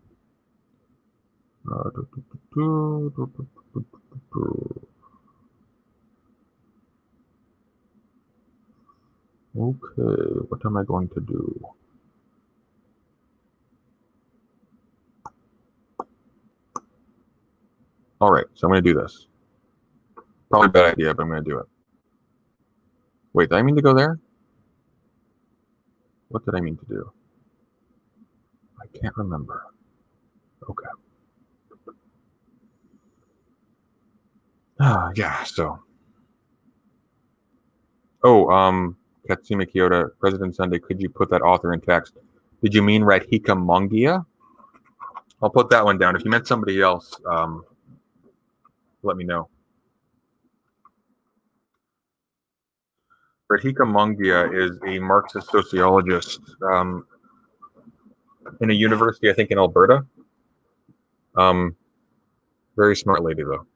Okay, what am I going to do? All right, so I'm going to do this. Probably a bad idea, but I'm going to do it. Wait, did I mean to go there? What did I mean to do? I can't remember. Okay. Yeah, so. Oh, Katsumi Kyoto, President Sunday, could you put that author in text? Did you mean Radhika Mongia? I'll put that one down. If you meant somebody else, let me know. Radhika Mongia is a Marxist sociologist in a university, I think, in Alberta. Very smart lady, though.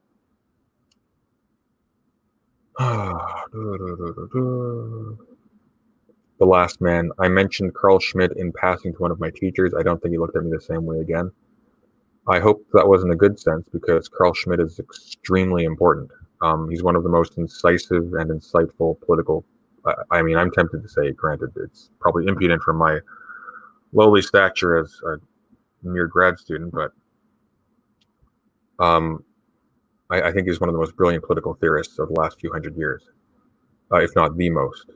The Last Man. I mentioned Carl Schmitt in passing to one of my teachers. I don't think he looked at me the same way again. I hope that wasn't a good sense, because Carl Schmitt is extremely important. He's one of the most incisive and insightful political. I mean, I'm tempted to say, granted, it's probably impudent from my lowly stature as a mere grad student, but I think he's one of the most brilliant political theorists of the last few hundred years, if not the most.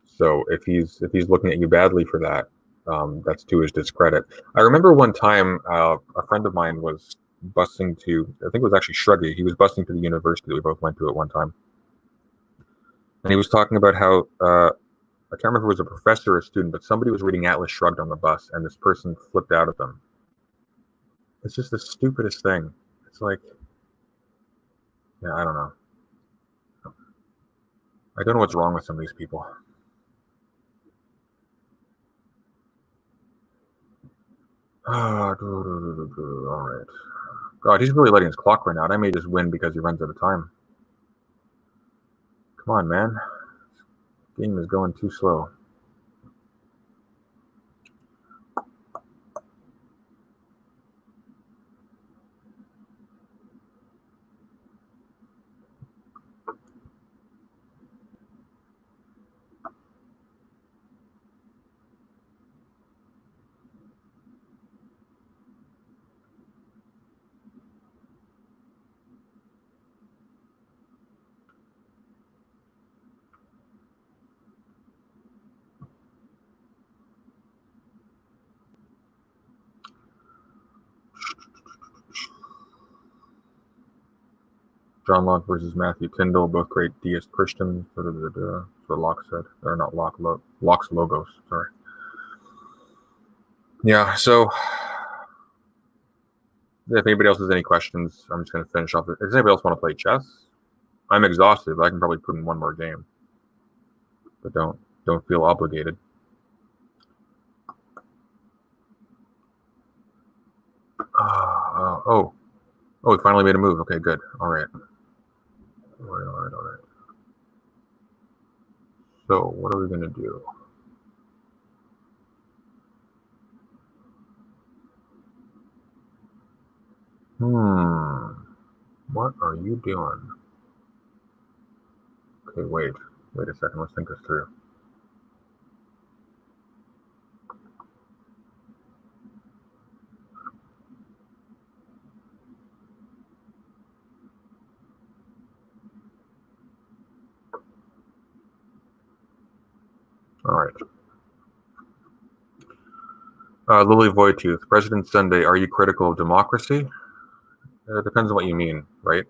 So if he's looking at you badly for that, that's to his discredit. I remember one time a friend of mine was busing to, I think it was actually Shruggy. He was busing to the university that we both went to at one time. And he was talking about how I can't remember if it was a professor or a student, but somebody was reading Atlas Shrugged on the bus, and this person flipped out at them. It's just the stupidest thing. It's like, yeah, I don't know. I don't know what's wrong with some of these people. All right. God, he's really letting his clock run out. I may just win because he runs out of time. Come on, man. This game is going too slow. John Locke versus Matthew Tyndall, both great deist Christians. That's what Locke said. Or not Locke, Locke's Logos. Sorry. Yeah, so if anybody else has any questions, I'm just going to finish off. Does anybody else want to play chess? I'm exhausted, but I can probably put in one more game. But don't feel obligated. Oh, we finally made a move. Okay, good. All right. So what are we going to do? What are you doing? Okay, wait a second. Let's think this through. All right. Lily Voigtooth, President Sunday, are you critical of democracy? It depends on what you mean, right?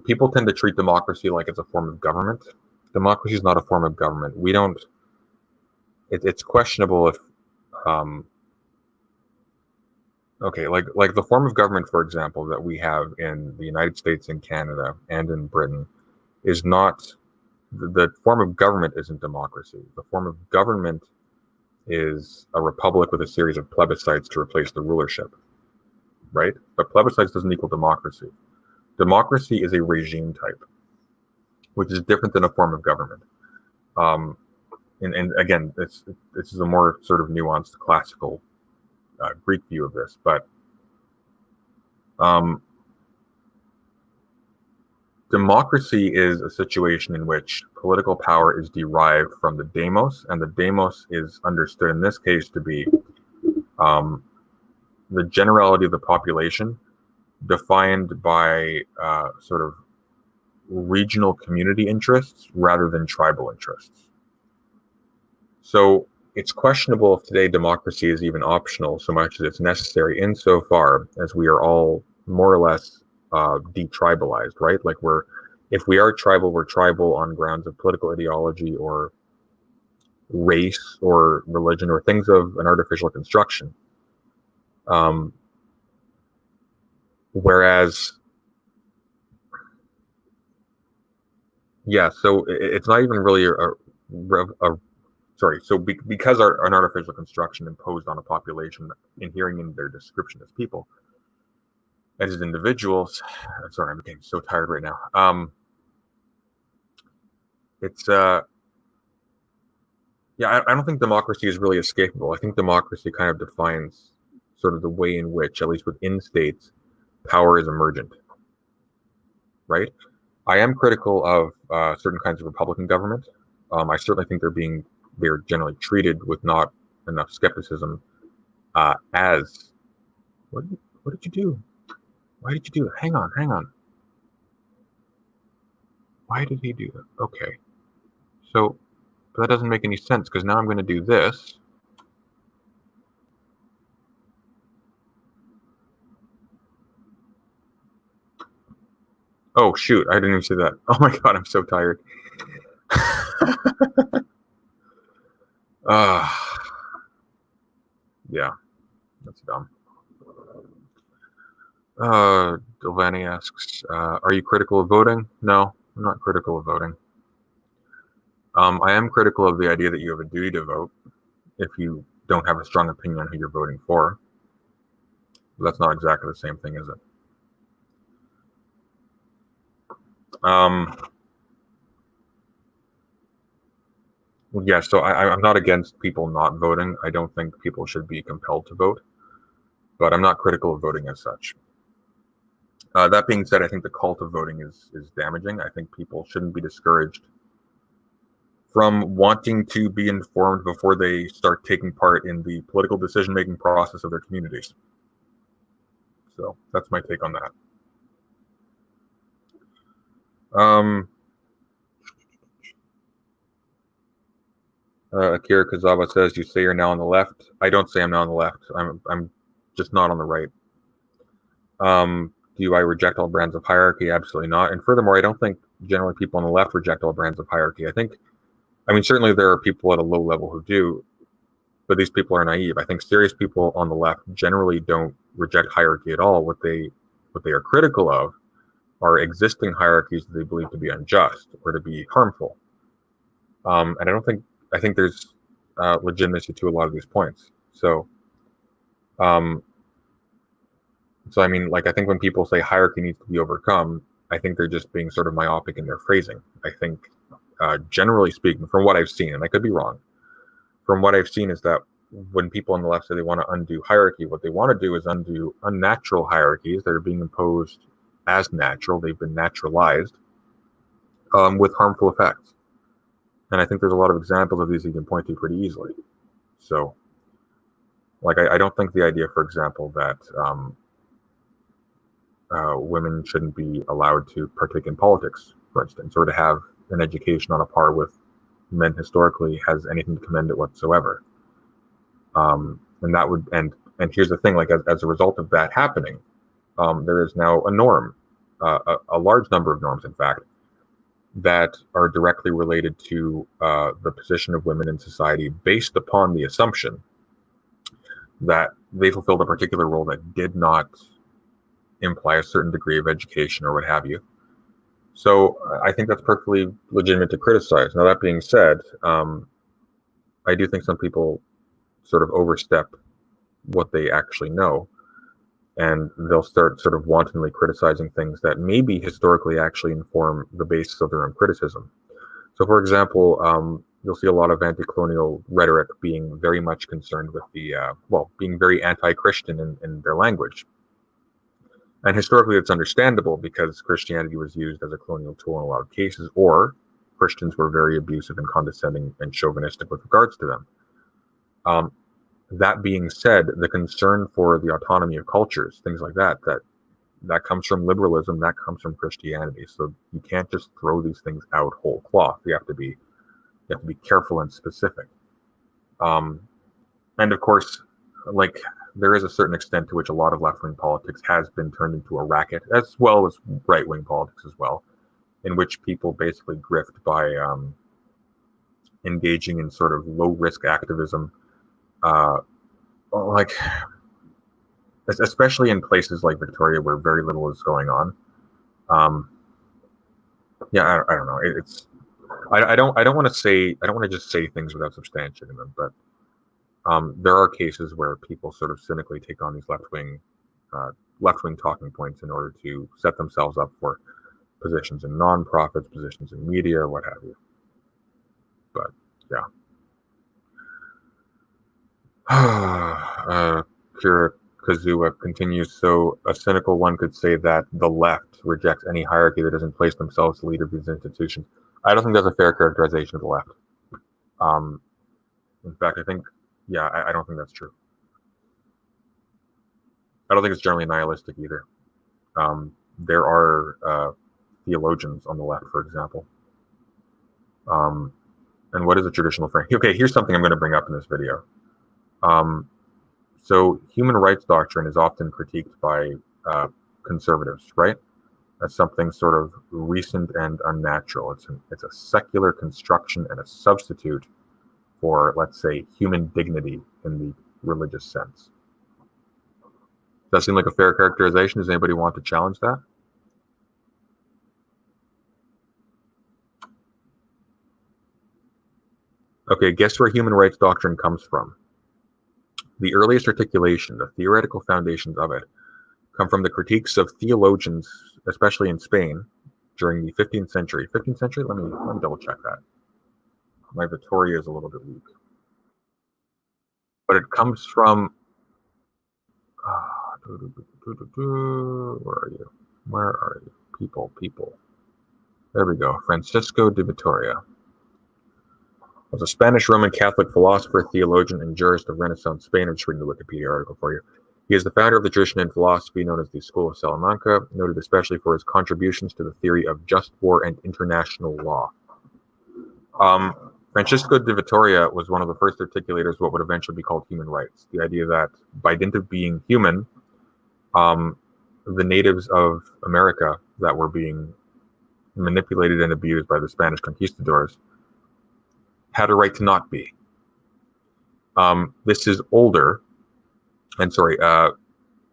People tend to treat democracy like it's a form of government. Democracy is not a form of government. We don't. It's questionable if, okay, like the form of government, for example, that we have in the United States and Canada and in Britain is not. The form of government isn't democracy. The form of government is a republic with a series of plebiscites to replace the rulership, right? But plebiscites doesn't equal democracy. Democracy is a regime type, which is different than a form of government. And again, this is a more sort of nuanced classical Greek view of this, but democracy is a situation in which political power is derived from the demos, and the demos is understood in this case to be the generality of the population defined by sort of regional community interests rather than tribal interests. So it's questionable if today democracy is even optional so much as it's necessary insofar as we are all more or less detribalized, right? Like if we are tribal, we're tribal on grounds of political ideology or race or religion or things of an artificial construction. Whereas, yeah, so it's not even really sorry. So because an artificial construction imposed on a population, inhering in their description as people, as individuals, sorry, I'm getting so tired right now. It's yeah, I don't think democracy is really escapable. I think democracy kind of defines sort of the way in which, at least within states, power is emergent, right? I am critical of certain kinds of Republican government. I certainly think they're generally treated with not enough skepticism. As what did you do? Why did you do it? Hang on. Why did he do that? Okay, so that doesn't make any sense because now I'm going to do this. Oh shoot! I didn't even see that. Oh my god, I'm so tired. Yeah, that's dumb. Delaney asks, are you critical of voting? No, I'm not critical of voting. I am critical of the idea that you have a duty to vote if you don't have a strong opinion on who you're voting for. But that's not exactly the same thing, is it? Yeah, so I'm not against people not voting. I don't think people should be compelled to vote, but I'm not critical of voting as such. That being said, I think the cult of voting is damaging. I think people shouldn't be discouraged from wanting to be informed before they start taking part in the political decision-making process of their communities. So that's my take on that. Akira Kazawa says, "You say you're now on the left." I don't say I'm now on the left. I'm just not on the right. Do I reject all brands of hierarchy? Absolutely not. And furthermore, I don't think generally people on the left reject all brands of hierarchy. I mean, certainly there are people at a low level who do, but these people are naive. I think serious people on the left generally don't reject hierarchy at all. What they are critical of are existing hierarchies that they believe to be unjust or to be harmful. And I think there's legitimacy to a lot of these points. So I mean, like, I think when people say hierarchy needs to be overcome, I think they're just being sort of myopic in their phrasing. I think, generally speaking, from what I've seen, and I could be wrong, from what I've seen is that when people on the left say they want to undo hierarchy, what they want to do is undo unnatural hierarchies that are being imposed as natural. They've been naturalized with harmful effects. And I think there's a lot of examples of these you can point to pretty easily. So, like, I don't think the idea, for example, that women shouldn't be allowed to partake in politics, for instance, or to have an education on a par with men historically has anything to commend it whatsoever. And that would, and here's the thing, like, as a result of that happening, there is now a norm, a large number of norms, in fact, that are directly related to the position of women in society based upon the assumption that they fulfilled a particular role that did not imply a certain degree of education or what have you. So I think that's perfectly legitimate to criticize. Now, that being said, I do think some people sort of overstep what they actually know, and they'll start sort of wantonly criticizing things that maybe historically actually inform the basis of their own criticism. So, for example, you'll see a lot of anti-colonial rhetoric being very much concerned with the, being very anti-Christian in their language. And historically, it's understandable because Christianity was used as a colonial tool in a lot of cases, or Christians were very abusive and condescending and chauvinistic with regards to them. That being said, the concern for the autonomy of cultures, things like that comes from liberalism, that comes from Christianity. So you can't just throw these things out whole cloth. You have to be careful and specific. And of course, like, there is a certain extent to which a lot of left-wing politics has been turned into a racket, as well as right-wing politics as well, in which people basically grift by engaging in sort of low-risk activism, like, especially in places like Victoria where very little is going on. Yeah, I don't know. I don't want to just say things without substantiating them, but there are cases where people sort of cynically take on these left-wing talking points in order to set themselves up for positions in nonprofits, positions in media, what have you. But yeah. Kira Kazuha continues, so a cynical one could say that the left rejects any hierarchy that doesn't place themselves as the leader of these institutions. I don't think that's a fair characterization of the left. In fact, I think, I don't think that's true. I don't think it's generally nihilistic either. There are theologians on the left, for example. And what is a traditional frame? Okay, here's something I'm going to bring up in this video. So human rights doctrine is often critiqued by conservatives, right? as something sort of recent and unnatural. It's a secular construction and a substitute for, let's say, human dignity in the religious sense. Does that seem like a fair characterization? Does anybody want to challenge that? Okay, guess where human rights doctrine comes from? The earliest articulation, the theoretical foundations of it, come from the critiques of theologians, especially in Spain, during the 15th century. 15th century? Let me double check that. My Vittoria is a little bit weak. But it comes from... where are you? Where are you? People. There we go. Francisco de Vitoria was a Spanish Roman Catholic philosopher, theologian, and jurist of Renaissance Spain. I'm just reading the Wikipedia article for you. He is the founder of the tradition in philosophy known as the School of Salamanca, noted especially for his contributions to the theory of just war and international law. Francisco de Vitoria was one of the first articulators of what would eventually be called human rights. The idea that by dint of being human, the natives of America that were being manipulated and abused by the Spanish conquistadors had a right to not be. This is older, and sorry,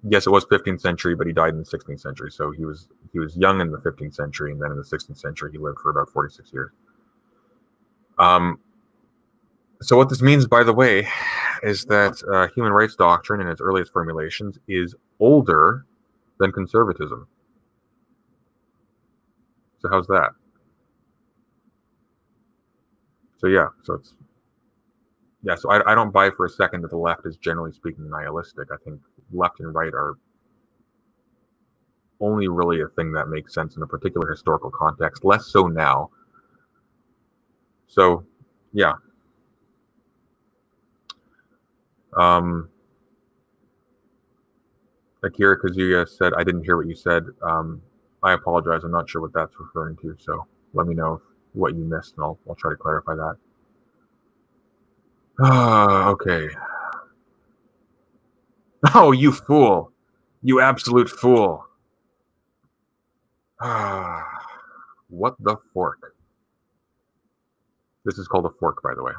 yes, it was 15th century, but he died in the 16th century. So he was young in the 15th century, and then in the 16th century, he lived for about 46 years. So what this means, by the way, is that human rights doctrine in its earliest formulations is older than conservatism. So how's that? So yeah, so I don't buy for a second that the left is generally speaking nihilistic. I think left and right are only really a thing that makes sense in a particular historical context, less so now. So yeah. Akira Kazuya said, I didn't hear what you said. I apologize. I'm not sure what that's referring to. So let me know what you missed, and I'll try to clarify that. Okay. Oh, you fool. You absolute fool. What the fork? This is called a fork, by the way.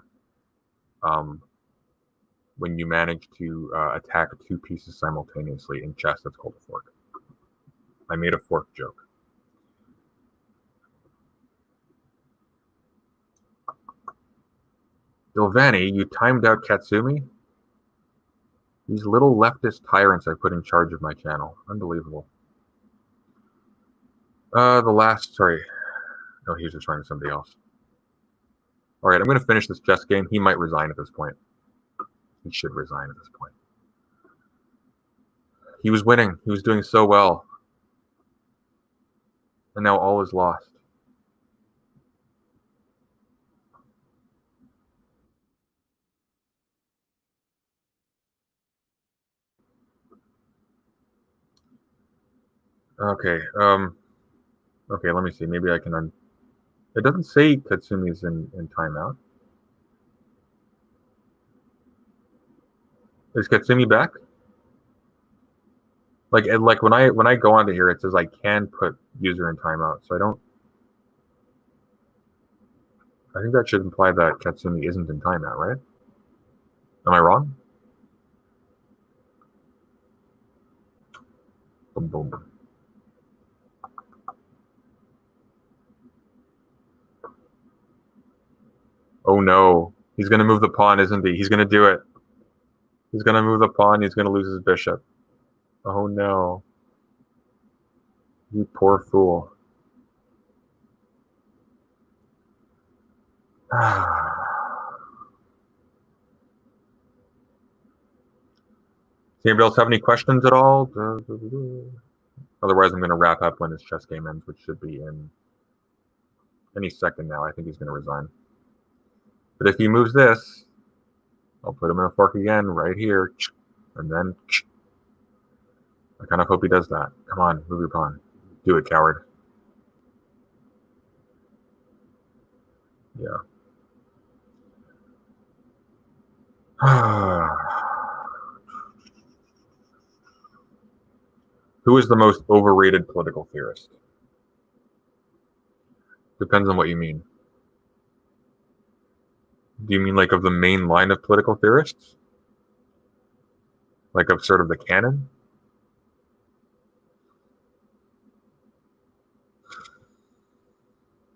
When you manage to attack two pieces simultaneously in chess, that's called a fork. I made a fork joke. Ilvani, you timed out Katsumi? These little leftist tyrants I put in charge of my channel. Unbelievable. Sorry. No, he was just running somebody else. All right, I'm going to finish this chess game. He might resign at this point. He should resign at this point. He was winning. He was doing so well. And now all is lost. Okay, okay, let me see. Maybe I can It doesn't say Katsumi's in timeout. Is Katsumi back? Like when I go onto here, it says I can put user in timeout, so I think that should imply that Katsumi isn't in timeout, right? Am I wrong? Boom, boom. Oh no, he's gonna move the pawn, isn't he? He's gonna do it. He's gonna move the pawn. He's gonna lose his bishop. Oh no, you poor fool. Does anybody else have any questions at all? Otherwise, I'm going to wrap up when this chess game ends, which should be in any second now. I think he's going to resign. But if he moves this, I'll put him in a fork again right here. And then I kind of hope he does that. Come on, move your pawn. Do it, coward. Yeah. Who is the most overrated political theorist? Depends on what you mean. Do you mean like of the main line of political theorists? Like of sort of the canon?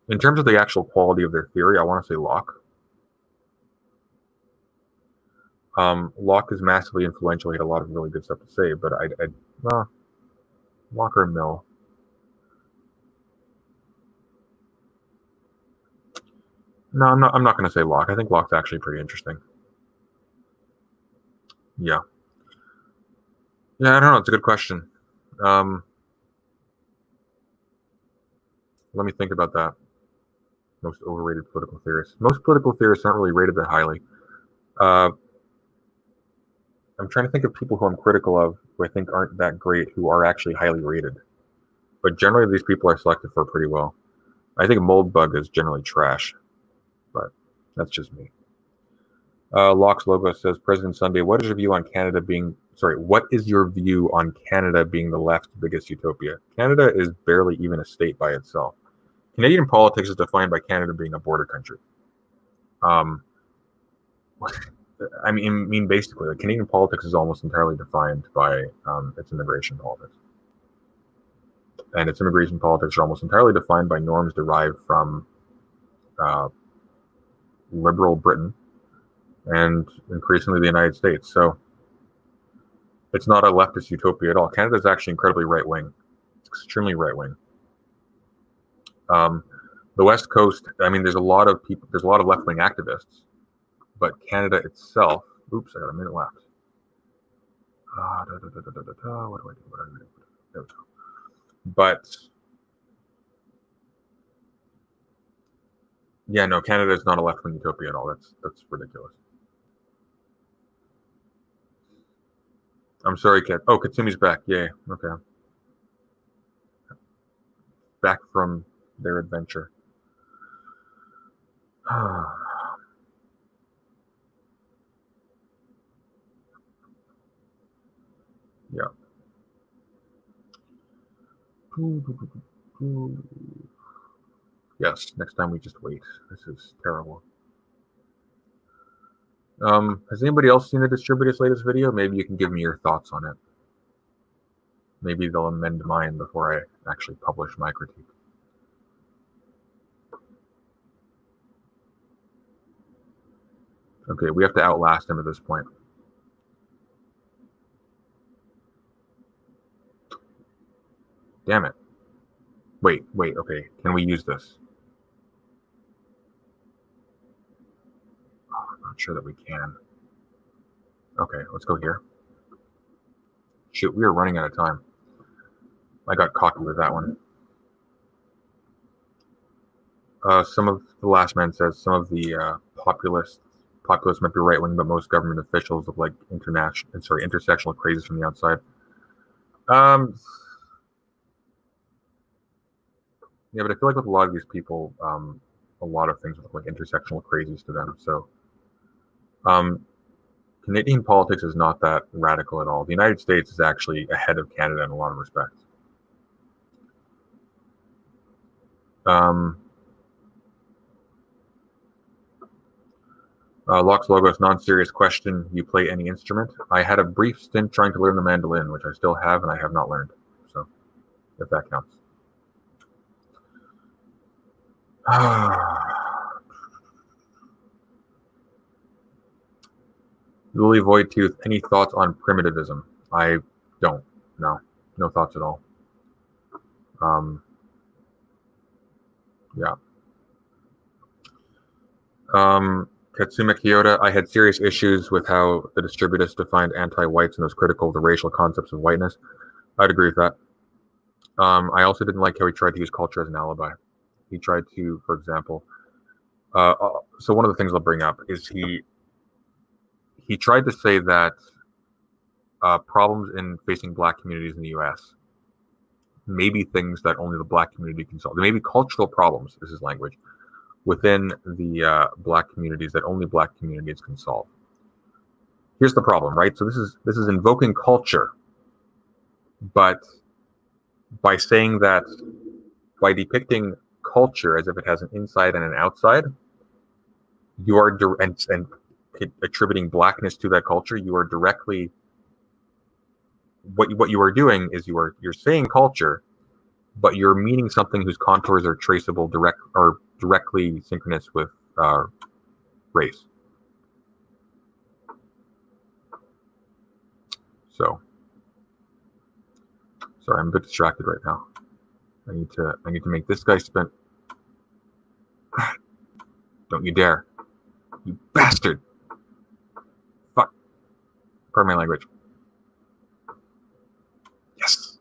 In terms of the actual quality of their theory, I want to say Locke. Locke is massively influential. He had a lot of really good stuff to say, but Locke or Mill. No, I'm not going to say Locke. I think Locke's actually pretty interesting. Yeah. Yeah, I don't know. It's a good question. Let me think about that. Most overrated political theorists. Most political theorists aren't really rated that highly. I'm trying to think of people who I'm critical of, who I think aren't that great, who are actually highly rated. But generally, these people are selected for pretty well. I think Moldbug is generally trash, but that's just me. Locke's logo says, President Sunday, what is your view on Canada being... Sorry, what is your view on Canada being the left's biggest utopia? Canada is barely even a state by itself. Canadian politics is defined by Canada being a border country. I mean, basically, like, Canadian politics is almost entirely defined by its immigration politics. And its immigration politics are almost entirely defined by norms derived from liberal Britain and increasingly the United States. So it's not a leftist utopia at all. Canada is actually incredibly right-wing. It's extremely right-wing. The West Coast, I mean, there's a lot of people, there's a lot of left-wing activists, but Canada itself, oops, I got a minute left. What do I do? There we go. But yeah, no, Canada is not a left-wing utopia at all. That's ridiculous. I'm sorry, Kat. Oh, Katsumi's back. Yay. Okay. Back from their adventure. Yeah. Yes, next time we just wait. This is terrible. Has anybody else seen the Distributor's latest video? Maybe you can give me your thoughts on it. Maybe they'll amend mine before I actually publish my critique. Okay, we have to outlast him at this point. Damn it. Wait, okay. Can we use this? Oh, I'm not sure that we can. Okay, let's go here. Shoot, we are running out of time. I got cocky with that one. Some of the last man says some of the populists might be right wing, but most government officials look like intersectional crazes from the outside. Yeah, but I feel like with a lot of these people, a lot of things look like intersectional crazies to them. So, Canadian politics is not that radical at all. The United States is actually ahead of Canada in a lot of respects. Locke's logo is non-serious question. You play any instrument? I had a brief stint trying to learn the mandolin, which I still have, and I have not learned. So, if that counts. Lily Voidtooth, any thoughts on primitivism? I don't. No thoughts at all. Yeah. Katsuma Kyoto, I had serious issues with how the distributors defined anti-whites and was critical of the racial concepts of whiteness. I'd agree with that. I also didn't like how he tried to use culture as an alibi. He tried to, for example, so one of the things I'll bring up is he tried to say that problems in facing black communities in the U.S. may be things that only the black community can solve. There may be cultural problems, is his language, within the black communities that only black communities can solve. Here's the problem, right? So this is invoking culture, but by saying that, by depicting culture as if it has an inside and an outside, you are and attributing blackness to that culture, you are directly what you are doing is you're saying culture, but you're meaning something whose contours are traceable directly synchronous with race. So, sorry, I'm a bit distracted right now. I need to make this guy spin. God, don't you dare, you bastard! Fuck. Pardon my language. Yes.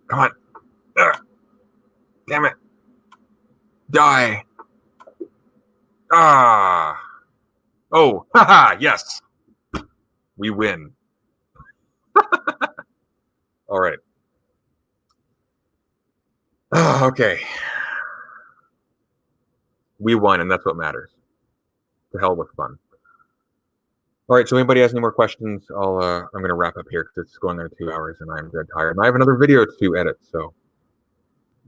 Come on. Damn it. Die. Ah. Oh, haha, yes. We win. All right. Okay. We won, and that's what matters. To hell with fun. All right, so anybody has any more questions, I'm going to wrap up here because it's going on 2 hours and I'm dead tired. And I have another video to edit, so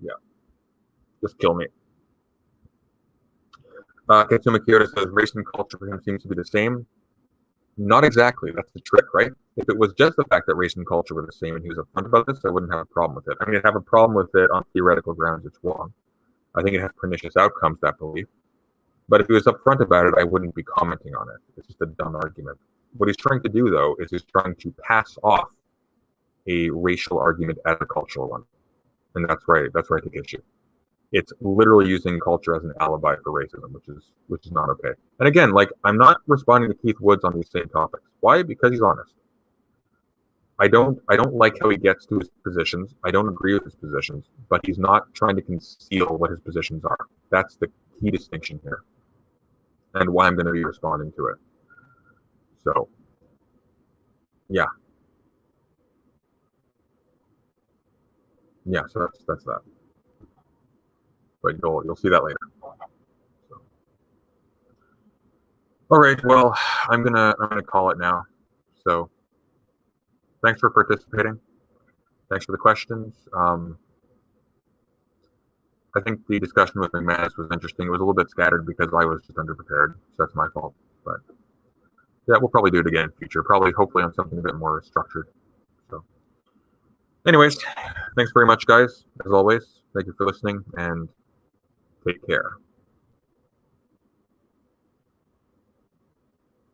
yeah. Just kill me. Katsuma Kyoto says race and culture for him seems to be the same. Not exactly. That's the trick, right? If it was just the fact that race and culture were the same and he was upfront about this, I wouldn't have a problem with it. I mean, I'd have a problem with it on theoretical grounds. It's wrong. I think it has pernicious outcomes, that belief. But if he was upfront about it, I wouldn't be commenting on it. It's just a dumb argument. What he's trying to do, though, is he's trying to pass off a racial argument as a cultural one. And that's right. That's where I take issue. It's literally using culture as an alibi for racism, which is not okay. And again, like, I'm not responding to Keith Woods on these same topics. Why? Because he's honest. I don't like how he gets to his positions. I don't agree with his positions, but he's not trying to conceal what his positions are. That's the key distinction here, and why I'm going to be responding to it. So, yeah. Yeah, so that's that. But you'll see that later. So. All right, well, I'm gonna call it now. So, thanks for participating. Thanks for the questions. I think the discussion with McManus was interesting. It was a little bit scattered because I was just underprepared, so that's my fault. But yeah, we'll probably do it again in the future. Probably, hopefully, on something a bit more structured. So, anyways, thanks very much, guys. As always, thank you for listening, and take care.